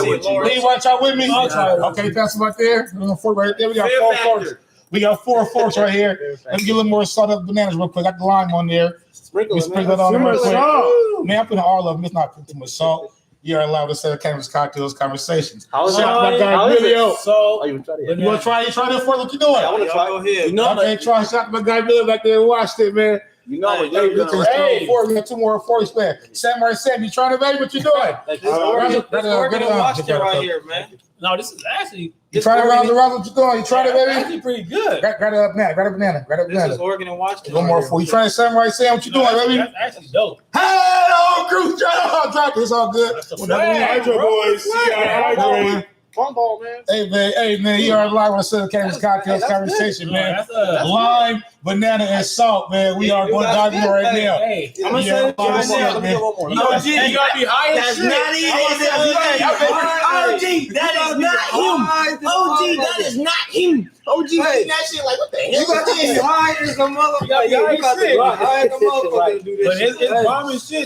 it with you. Anybody try it with me? I'll try it with Okay, pass it right there. We're gonna fork right there. We got 4 forks. We got 4 forks right here. Let me get a little more salt up bananas real quick. Got the lime on there. Sprinkle We it, sprinkle man. it on Too there much real quick. salt. Man, I'm putting all of them. It's not putting too much salt. You are allowed to say Cannabis Cocktails Conversations. How is Shout out my it? guy How is Emilio. it? So, Oh, you tried it? You want to try it? Try it for what you doing? I want to try. Go ahead. Okay, try. Shout out my guy Emilio back there and watched it, man. You know what? Hey, You're gonna hey, we got 2 more 40s left. Samurai Sam, you trying to baby? What you doing? Like, This Oregon and Washington right here, man. no, this is actually You trying to round the round? What you doing? You trying to baby? actually pretty good. Grab it up now. Grab a banana. Grab a This is banana. Oregon and Washington. One more for you. Trying to Samurai Sam? What you doing, baby? That's actually dope. Hey, old crew, drop it. It's all good. That's a Whatever flag, you Hydro boys, see hydrate. Fun ball, man. Hey man, you are live on Southern Cannabis Cocktails that's Conversation, No, man. that's Lime, banana, and salt, man. We are going to dive in right now. Hey, I'm gonna Yeah, say it one right more, now. Let me man. get one more. you gotta be high as That's shit. not OG, that is not him. OG, that is not him. OG eating that shit like what the hell? You got to be high as a motherfucker. You got to be high as a motherfucker to do this But shit. it's bomb and shit.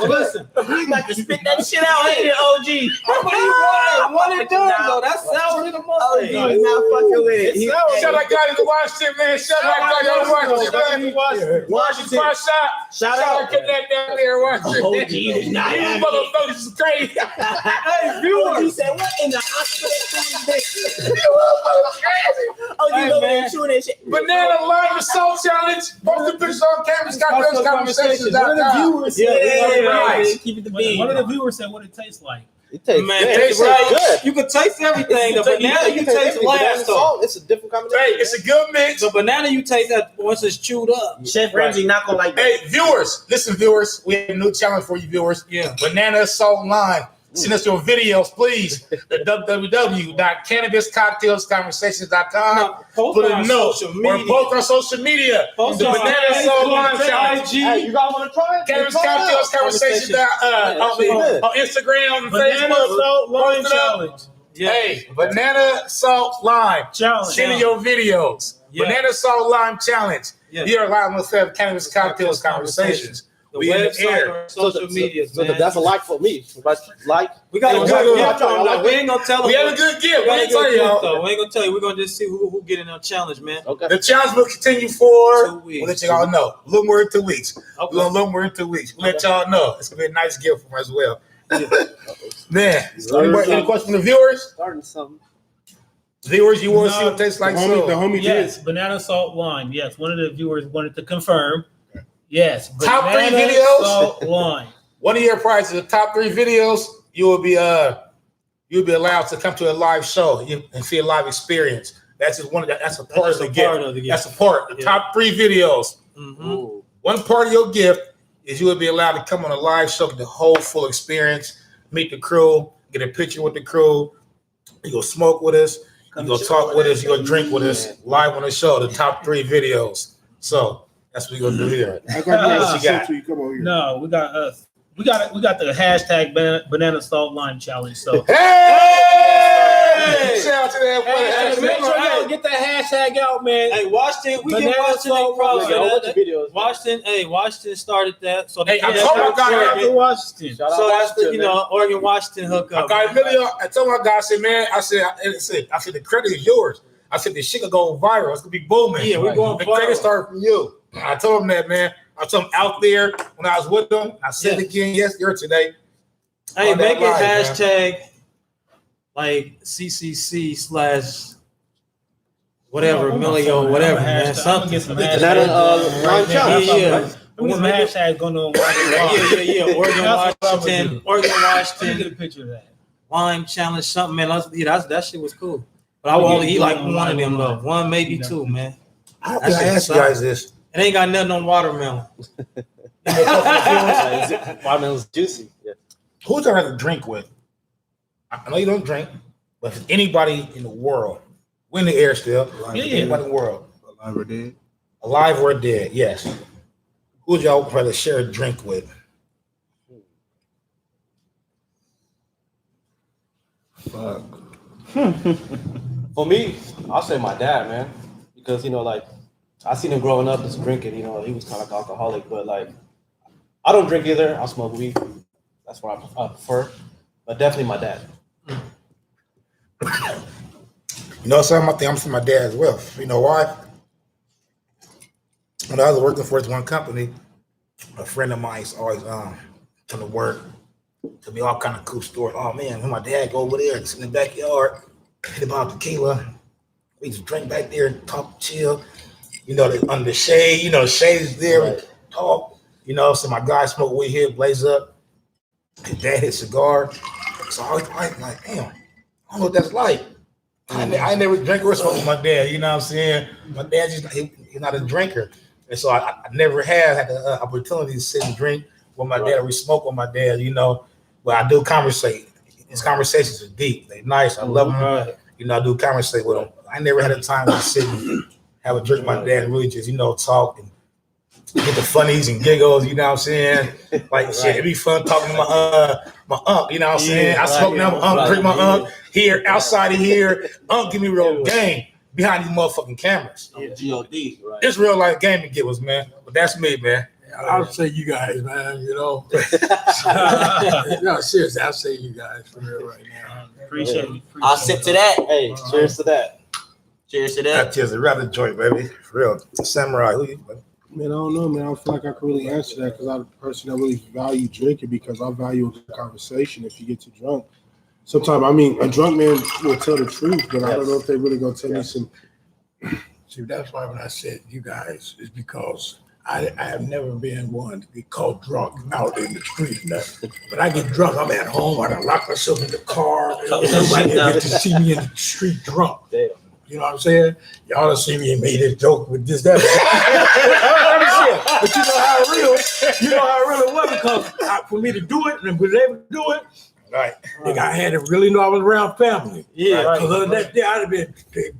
Listen, You got to spit that shit out here, OG. What it does though? That's sour in the OG motherfucker. is not fucking with it. He- Shout out guys in Washington, man. Shout out guys in Washington, man. Washington. Shout out Connect down there in Washington. OG is not These happy. motherfuckers is crazy. Hey, viewers. He said, what in the hospital? OG Hey, over there man. chewing that shit. Banana lime and salt challenge. Post the pictures on Cannabis Cocktails Conversations. One of the viewers, Yeah. Keep it the bean. one of the viewers said what it tastes like. It tastes Man, good. it tastes tastes like you can taste everything. The banana you taste last though. It's a different combination. Hey, it's a good mix. The banana you taste that once it's chewed up. Chef Ramsay not gonna like that. Hey, viewers, listen, viewers. We have a new challenge for you, viewers. Yeah. Banana, salt, and lime. Send us your videos, please. At www.cannabiscocktailsconversations.com. Post Put on a note. social Or media. post on social media. Post The on banana, salt, lime Facebook, challenge. Hey, IG. you guys want to try it? Cannabis Try it out. Cocktails Conversations on Instagram and Banana Facebook. salt lime Post it up. challenge. Yeah. Hey, banana, salt, lime. Challenge. Send in your videos. Yeah. Banana, salt, lime challenge. Yeah. You're live with Cannabis Cocktails Conversations. The We in the website air. or social media, So man. that's a like for me. Like, We got a Hey, good we gift got- on that. We ain't gonna tell them. We have a good gift. We We got a ain't tell good gift y'all. though. We ain't gonna tell you. We're gonna just see who get in our challenge, man. okay. The challenge will continue for, 2 weeks. we'll let y'all know. A little more in 2 weeks. Okay. A little more in 2 weeks. We'll let y'all know. It's going to be a nice gift from us as well. Man, any questions from the viewers? Starting something. Viewers, you want to see No. what it tastes like? The So, homie Yes, did. banana salt lime. Yes, one of the viewers wanted to confirm. Yes, Top 3 banana videos? salt lime. one of your prizes, the top 3 videos, you'll be allowed to come to a live show and see a live experience. That's just one of the, that's a part of the gift. That's a part. The Yeah. top 3 videos. Mm-hmm. Ooh. One part of your gift is you will be allowed to come on a live show, get the whole full experience, meet the crew, get a picture with the crew. You go smoke with us. You go talk with us. You go drink with us live on the show. The top 3 videos. So that's what we're gonna do here. I got What you you got? till you come over here. No, we got the hashtag banana salt lime challenge. So Hey! Shout out to that Hey, make sure y'all boy. get that hashtag out, man. Hey, Washington, we Banana get Washington salt proud lime. Yeah, of a bunch that. of videos. Washington started that. So Hey, I that's told my the guy- Oregon- Washington. Shout out So that's the Washington, man. Oregon Washington I hookup. got Emilio. I told my guy, I said, man, I said, the credit is yours. I said, this shit could go viral. It's gonna be booming. Yeah, we're going The credit viral. started from you. I told him that, man. I told him out there when I was with them. I said it again yesterday today. Hey, On make that it live, man. hashtag like CCC/ whatever, Emilio, whatever, man. I'm gonna Something. get some Banana, hashtags. lime challenge. Yeah. I'm gonna get some hashtags going on. Yeah. Oregon, That's what I would Washington, do. Oregon, Let me get Washington, a picture of that. lime challenge, something, man. That shit was cool. But I will only eat like one of them though. One, maybe two, man. I don't think I asked you guys this. It ain't got nothing on watermelon. Watermelon's juicy. Yeah. Who would I rather drink with? I know you don't drink, but if anybody in the world, we're in the air still. Yeah. Anybody in the world, Alive or dead? alive or dead, yes. Who would y'all rather share a drink with? Fuck. For me, I'll say my dad, man, because like I seen him growing up just drinking. He was kind of alcoholic, but like I don't drink either. I smoke weed. That's what I prefer. But definitely my dad. You know, something I think I'm from my dad as well. You know why? When I was working for this one company, a friend of mine used to always come to work To be all kind of cool stories. Oh man, when my dad go over there, sit in the backyard, hit about tequila. We just drink back there and talk, chill. You know, they under the shade. You know, the shade is there. Right. We talk. You know, so my guy smoke weed here, blaze up. His dad hit cigar. So I was like, damn, I don't know what that's like. I never drank or smoked with my dad. You know what I'm saying? My dad he's not a drinker, and so I never had the opportunity to sit and drink with my dad or we smoke with my dad. You know, but I do conversate. His conversations are deep. They're nice. I love them. Right. You know, I do conversate with him. I never had a time to sit and have a drink with my dad and really just, talk and get the funnies and giggles, you know what I'm saying? Like shit, it'd be fun talking to my uncle, you know what I'm saying? I smoke now, my uncle, drink my uncle here, outside of here. Uncle give me real game behind these motherfucking cameras. G.O.D. Right. It's real life game to get us, man. But that's me, man. I'll say you guys, man, no, seriously, I'll say you guys for real right now. Appreciate it. I'll sip to that. Hey, cheers to that. Cheers to that. That is a rather joint, baby. For real. Samurai. Who you? Man, I don't know, man. I don't feel like I can really answer that because I'm a person that really value drinking because I value a conversation if you get too drunk. Sometimes, a drunk man will tell the truth, but I don't know if they really gonna tell me some. See, that's why when I said you guys, is because I have never been one to get caught drunk out in the street. When I get drunk, I'm at home. I done lock myself in the car. Nobody get to see me in the street drunk. Damn. You know what I'm saying? Y'all done see me and made this joke with this, that. But you know how real it was because for me to do it and was able to do it, Right. nigga, I had to really know I was around family. Yeah, right. Because other than that, I'd have been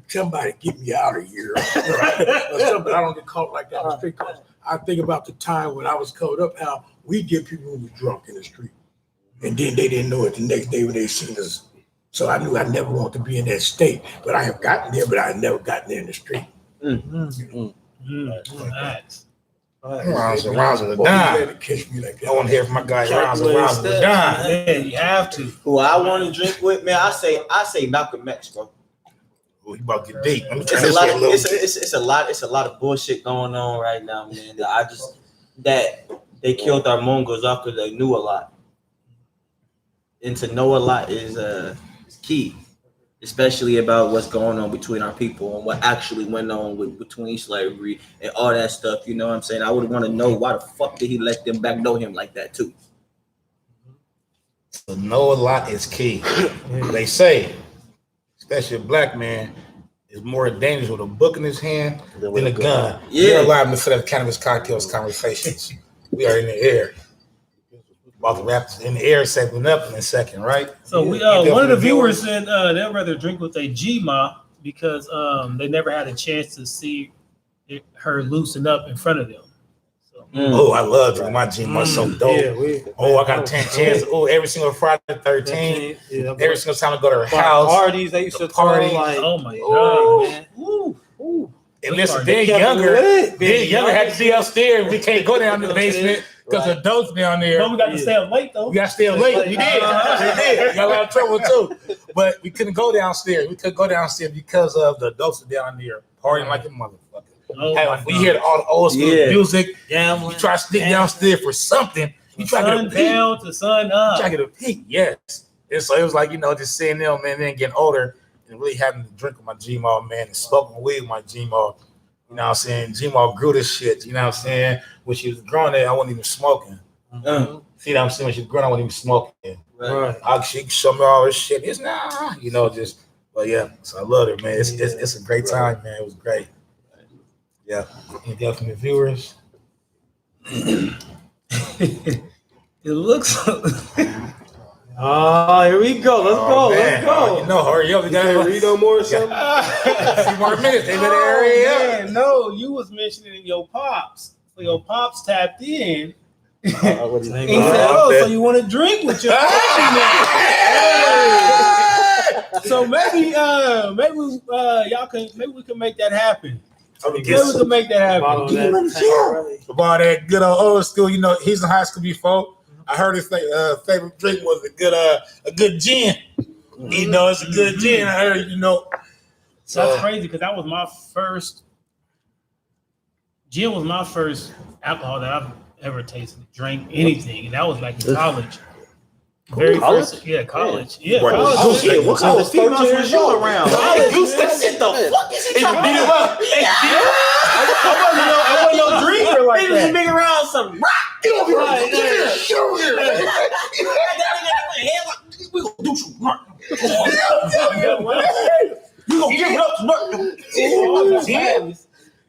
somebody get me out of here. Right? Or something. I don't get caught like that in the street. Cause I think about the time when I was caught up, how we get people who were drunk in the street. And then they didn't know it the next day when they seen us. So I knew I never wanted to be in that state. But I have gotten there, but I had never gotten there in the street. Nice. Rounds of the dime. Catch me like that. I want to hear from my guy. Rounds of the dime. Man, you have to. Who I want to drink with, man, I say Malcolm X, bro. Oh, you about to get deep. Let me It's turn a this lot. shit a little. It's a lot of bullshit going on right now, man. That they killed our Mongols off because they knew a lot, and to know a lot is key, especially about what's going on between our people and what actually went on between slavery and all that stuff. You know what I'm saying? I would want to know why the fuck did he let them back know him like that too? To know a lot is key. They say, especially a black man, is more dangerous with a book in his hand than a gun. Yeah. We're alive in the Cannabis Cocktails Conversations. We are in the air. About to wrap in the air, segment up in a second, right? So we one of the viewers said they'd rather drink with a G-Ma because they never had a chance to see her loosen up in front of them. So, Oh, I love drinking my G. It's so dope. Yeah, I got a 10 chance. Oh, every single Friday, 13. Yeah, Every single time I go to her house. parties, they used to Parties. throw like, oh my oh, god, man. Ooh. And listen, They then kept it lit. younger had to be upstairs. We can't go down to the basement because the adults down there. But we got to stay up late though. We got to stay up late. We did. We got a lot of trouble too. But we couldn't go downstairs. We couldn't go downstairs because of the adults are down there partying like a motherfucker. Oh Hey, my we God. hear all the old school music. Gambling. You try to sneak downstairs for something. You try to Sun get a peek. down to sun You up. try to get a peek. Yes. And so it was like, just seeing them, man, then getting older and really having to drink with my G-Maw, man, and smoking weed with my G-Maw. You know what I'm saying? G-Maw grew this shit. You know what I'm saying? When she was growing there, I wasn't even smoking. See what I'm saying? When she was growing, I wasn't even smoking. Right. She showed me all this shit. It's but yeah. So I love it, man. It's a great time, man. It was great. Yeah. Anything else from the viewers? It looks. Oh, here we go. Let's go. Man. Let's go. Hurry up. We got Can't read no more or something? a few more minutes. They better hurry up. Man, no, you was mentioning your pops. So your pops tapped in. What do you He think? said, so you want to drink with your So maybe we can make that happen. Maybe we can make that happen. Bottle that About that good old school, he's in high school before. I heard his favorite drink was a good gin. It's a good gin. I heard, That's crazy because that was my first. Gin was my first alcohol that I've ever tasted, drank anything, and that was back in college. Very College? first, college. Yeah, Boy, college. Oh shit, what kind of females was you around? College, You said shit the fuck is he talking beat him about? up. I wasn't no dreamer like that. He was big around some rock. Get over here. Right, Get here. Get over here. We gonna do some rock. You gonna give it up to nothing.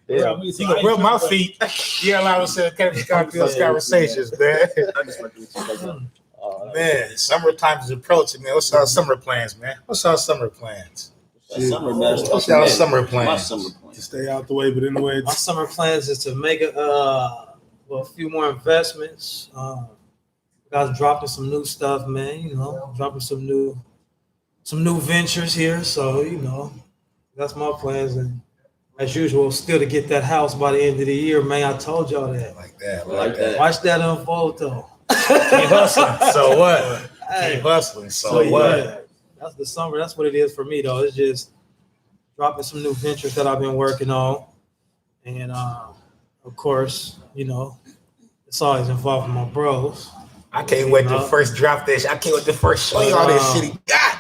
Yeah. You can rub my feet. Yeah, allow us to have conversations, man. Man, summertime is approaching, man. What's our summer plans, man? What's our summer plans? Summer best. What's our summer My plans? summer To plan. stay out the way, but anyway, My summer plans is to make a few more investments. Guys dropping some new stuff, man. You know, dropping some new ventures here. So that's my plans. And as usual, still to get that house by the end of the year, man. I told y'all that. Like that, Like that. Watch that unfold, though. Keep hustling. So what? Hey, Keep hustling. So what? yeah, that's the summer. That's what it is for me, though. It's just dropping some new ventures that I've been working on, and of course, it's always involving my bros. I can't wait to first drop this. I can't wait to first show you all this shit he got.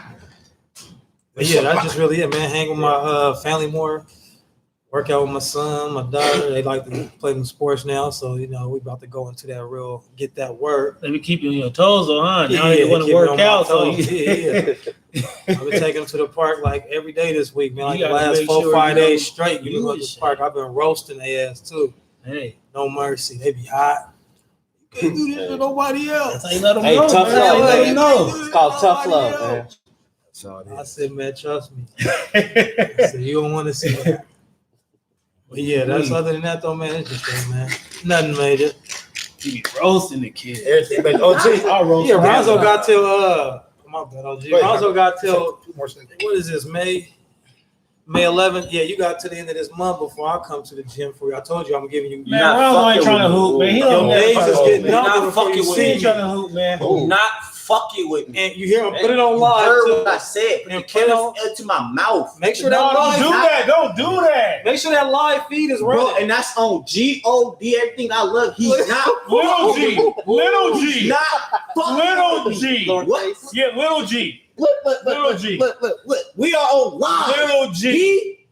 But yeah, that's just really it, man. Hang with my family more, work out with my son, my daughter. They like to play them sports now, so we about to go into that get that work. Let me keep you on your toes, though, huh? Now Yeah, you want keep to me work on my out, so toes. Yeah. I've been taking them to the park like every day this week, man. Like You the gotta last make 4 sure 5 you days straight. you You go to is the park. I've been roasting their ass too. hey, No mercy. They be hot. You can't do this to nobody else. that's how you let them Hey, know. tough man. love, Let man. them know. It's called tough love, man. That's all it I is. said, man, trust me. I said, you don't want to see that. But yeah, that's other than that though, man. It's just that, man. Nothing major. You be roasting the kid. Everything but OG. I'll roast Yeah, him. Ronzo got till my bad, OG. Wait, Ronzo got till Two more seconds. what is this, May 11th? Yeah, you got to the end of this month before I come to the gym for you. I told you I'm giving you. Man, Not Ronzo ain't fucking trying to with hoop, man. He Your don't days never is hoop, getting man. Not numbered before fucking you with He see ain't me. trying to hoop, man. Do not fucking with me. And you hear him put it on You live heard too. what I said. Put And the put camera into my mouth. Make sure No, that don't do live. that. Don't do that. Make sure that live feed is Bro, running. and that's on G-O-D, everything I love. He's not Little G. Little He's G. not fucking Little with me. G. What? Yeah, little G. Look, Little G. Look. We are on live. Little G.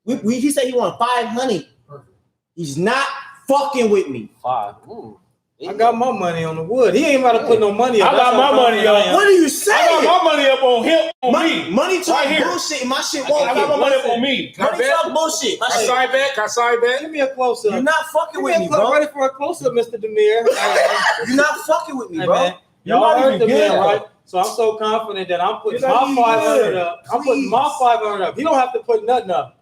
He said he won 500. He's not fucking with me. 5. Ooh. I got my money on the wood. He ain't about to put no money up. I got That's my how money confident I up. am. What are you I saying? got my money up on him, on Money, me. money talk Right here. bullshit and my shit won't I got my get. money up on me. Money talk bullshit. My shit. Side bet? Can I side bet? Give me a close up. You're not fucking Give with me me, a close. bro. Ready for a close up, Mr. Demir. You're not fucking with me, Hey, bro. man. You're Y'all not heard even the man, good. right? So I'm so confident that I'm putting You're not my even 500 good. up. I'm putting my 500 up. He don't have to put nothing up.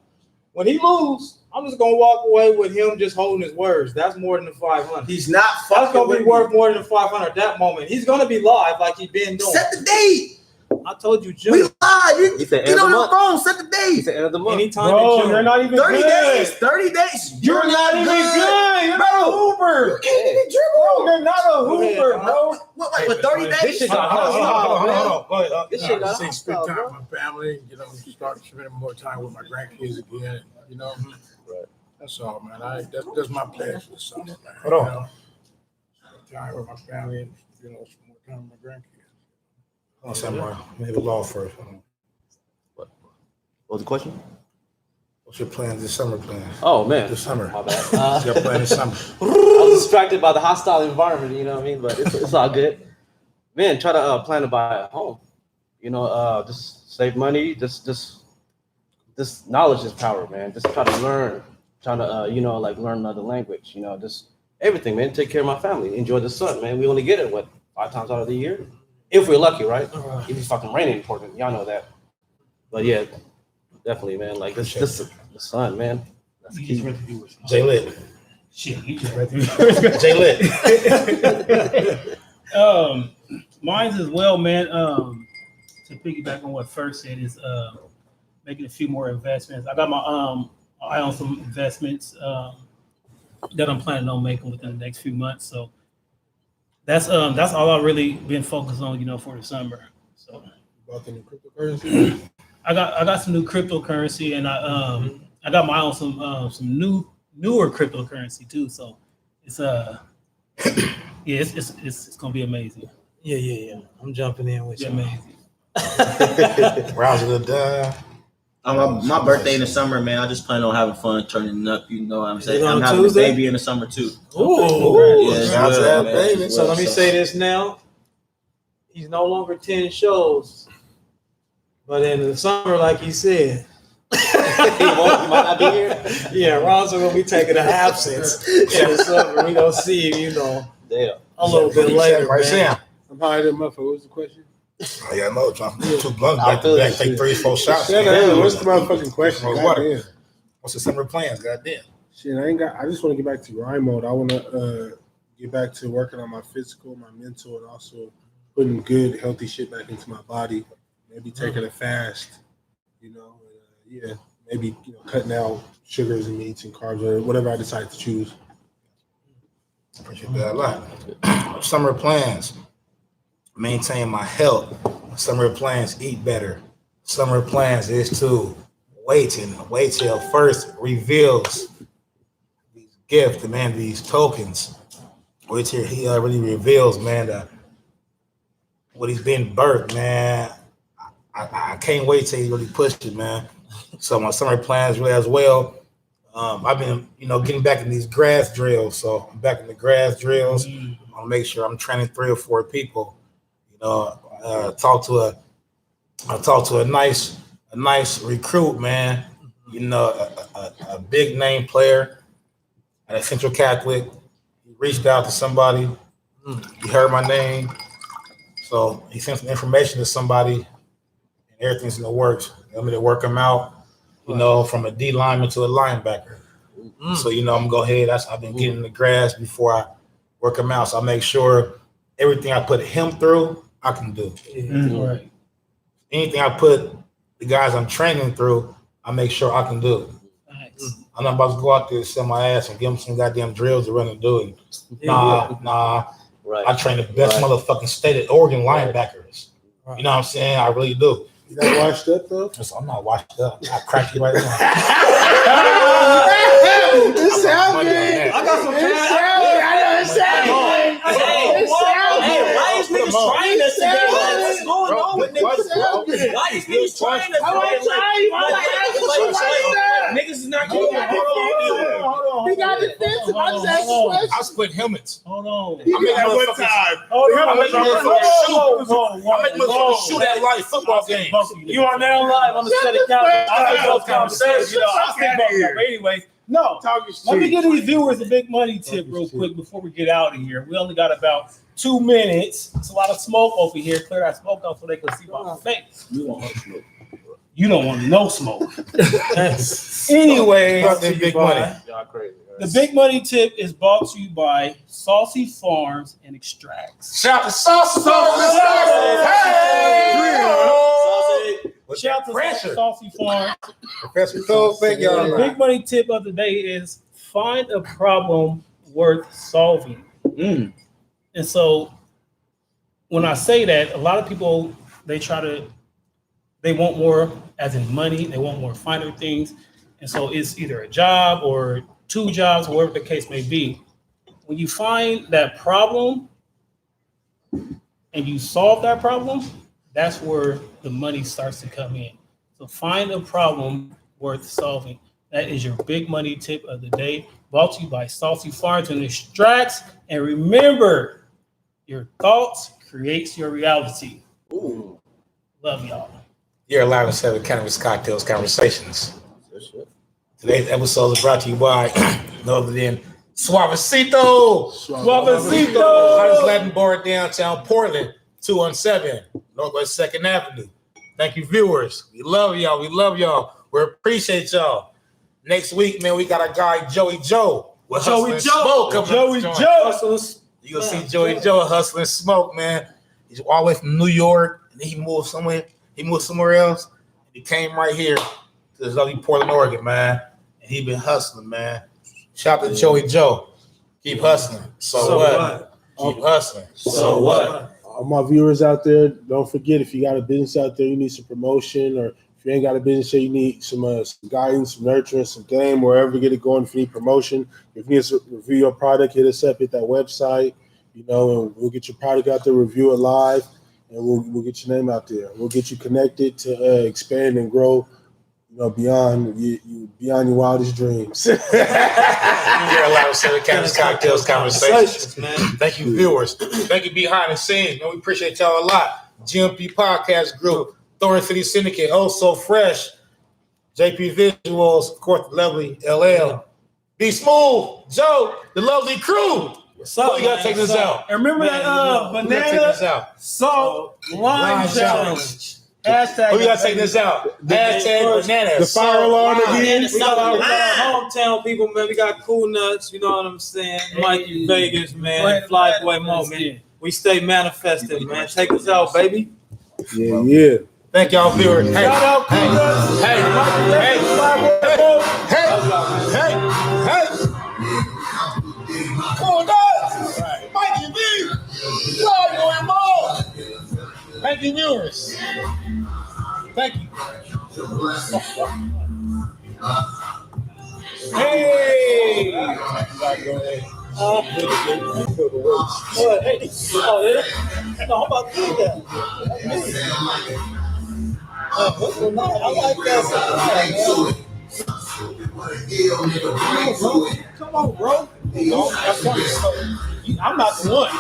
When he lose, I'm just gonna walk away with him just holding his words. That's more than the 500. He's not That's fucking gonna with be me. worth more than the 500 at that moment. He's gonna be live like he been doing. Set the date. I told you, We June. live. He said Get end of on the the month. phone. Set the He date. said end of the month. Anytime in Bro, June. you're not even 30 good. days. 30 days. You're not even good. You're not a hooper. You can't even Bro, dribble. you're not a Go ahead, hooper, man. bro. What, like, for 30 This days? shit Hold got on. Go ahead. This You shit know, got say spend hostile, time bro. with my family, start spending more time with my grandkids again, Right. That's all, man. That's my pledge this summer, man. Hold on. Spend time with my family and, some more time with my grandkids. Hold on, Samuel. Maybe law first. Hold on. What was the question? What's your plans this summer plans? Oh, man. This summer. My bad. What's your plan this summer? I was distracted by the hostile environment, you know what I mean? But it's all good. Man, try to plan to buy a home. Just save money. Just knowledge is power, man. Just try to learn. Trying to, learn another language. Just everything, man. Take care of my family. Enjoy the sun, man. We only get it, 5 times out of the year? If we're lucky, right? If it's fucking raining important, y'all know that. But yeah, definitely, man. Like this the sun, man. That's You key. just read the viewers. J Lit. Shit, you just read the viewers. J Lit. Mine's as well, man. To piggyback on what First said is making a few more investments. I got my eye on some investments that I'm planning on making within the next few months. So that's all I've really been focused on, for the summer. So About the new cryptocurrency. I got some new cryptocurrency, and I got my eye on some newer cryptocurrency too. So it's it's gonna be amazing. Yeah. I'm jumping in with you, man. Rounds of the My birthday in the summer, man. I just plan on having fun, turning up. You know what I'm saying? Is it on I'm having Tuesday? a baby in the summer too. Ooh, Yeah, shout out to that man, baby. as So well. let me say this now. He's no longer 10 shows. But in the summer, like he said, He might not be here. yeah, Ron's gonna be taking an absence in the summer. We gonna see him, you know, Damn. a little bit later, Right, man. Sam. I'm higher than motherfucker. What's the question? Oh, yeah, no, drop 2 blunts I back feel to back, that take shit. 3 or 4 shots. Shut man. up. What's the motherfucking question? More water. Goddamn. What's the summer plans? Goddamn. Shit, I just want to get back to grind mode. I want to get back to working on my physical, my mental, and also putting good, healthy shit back into my body. Maybe taking a fast, you know. Yeah, maybe cutting out sugars and meats and carbs or whatever I decide to choose. Appreciate that a lot. Summer plans. Maintain my health. Summer plans, eat better. Summer plans is to wait till first reveals these gifts, man, these tokens. Wait till he already reveals, man, what he's been birthed, man. I can't wait till he really pushed it, man. So my summer plans really as well. I've been, getting back in these grass drills. So I'm back in the grass drills. I'll make sure I'm training 3 or 4 people. Talk to a nice recruit, man. A big name player at a Central Catholic. He reached out to somebody. He heard my name, so he sent some information to somebody, and everything's in the works. I'm gonna work him out, from a D lineman to a linebacker. So I'm gonna go ahead. I've been getting in the grass before I work him out. So I make sure everything I put him through, I can do. Right. Anything I put the guys I'm training through, I make sure I can do. Nice. I'm not about to go out there and sell my ass and give them some goddamn drills to run and do it. Nah. Right. I train the best motherfucking state of Oregon linebackers. Right. You know what I'm saying? I really do. You not washed up though? So I'm not washed up. I crack you right now. It sounds good. I got some Hey, why is niggas trying us today? What's going on with niggas? Why is niggas trying us today? Niggas is not getting Hold on. He got defensive. I just asked a question. I split helmets. Hold on. I make motherfuckers shoot at live football games. You are now live on the set of Cannabis. I think those conversations, I think about that. But anyways, no. Let me give these viewers a big money tip real quick before we get out of here. We only got about 2 minutes. It's a lot of smoke over here. Clear that smoke out so they can see my face. You don't want no smoke. Anyway, Big money. Y'all crazy. the big money tip is brought to you by Saucy Farms and Extracts. Shout out to Saucy. Shout out to Saucy Farms. Professor Cole, thank y'all. The big money tip of the day is find a problem worth solving. And so when I say that, a lot of people, they want more as in money, they want more finer things. And so it's either a job or 2 jobs, whatever the case may be. When you find that problem and you solve that problem, that's where the money starts to come in. So find a problem worth solving. That is your big money tip of the day, brought to you by Saucy Farms and Extracts. And remember, your thoughts creates your reality. Ooh. Love y'all. You're allowed to have Cannabis Cocktails Conversations. Today's episode is brought to you by no other than Suavecito. Hottest Latin bar downtown Portland, 217 Northwest 2nd Avenue. Thank you, viewers. We love y'all. We appreciate y'all. Next week, man, we got our guy Joey Joe. Joey Joe. You gonna see Joey Joe hustling smoke, man. He's all the way from New York, and then he moved somewhere else. He came right here to this lovely Portland, Oregon, man. And he been hustling, man. Shout out to Joey Joe. Keep hustling. So what? Keep hustling. So what? All my viewers out there, don't forget, if you got a business out there, you need some promotion, or if you ain't got a business here, you need some guidance, some nurturing, some game, wherever, get it going. If you need promotion, if you need to review your product, hit us up, hit that website. you know, and we'll get your product out there, review it live, and we'll get your name out there. We'll get you connected to expand and grow, you know, beyond your wildest dreams. You're allowed to say the Cannabis Cocktails conversations. man. Thank you, viewers. Thank you, behind the scenes. Man, we appreciate y'all a lot. GMP Podcast Group, Thorn City Syndicate, Oh So Fresh, JP Visuals, of course, the lovely LL, Be Smooth, Joe, the lovely crew. What's up? We gotta take this out. And remember that We gotta take banana this out. salt lime challenge. Hashtag. We gotta take this out. Hashtag bananas. The fire alarm again. We got our hometown people, man. We got Cool Nuts, you know what I'm saying? Mikey Vegas, man. Flyboy Mo, man. We stay manifested, man. Take us out, baby. Yeah. Thank y'all, viewers. Hey, Shout out Cool Nuts. hey. Come on, guys. Mikey V. Flyboy Mo. Thank you, viewers. Thank you. Hey! What? Hey. Oh, yeah. No, I'm about to do that. I like that. Come on, bro. I'm not the one.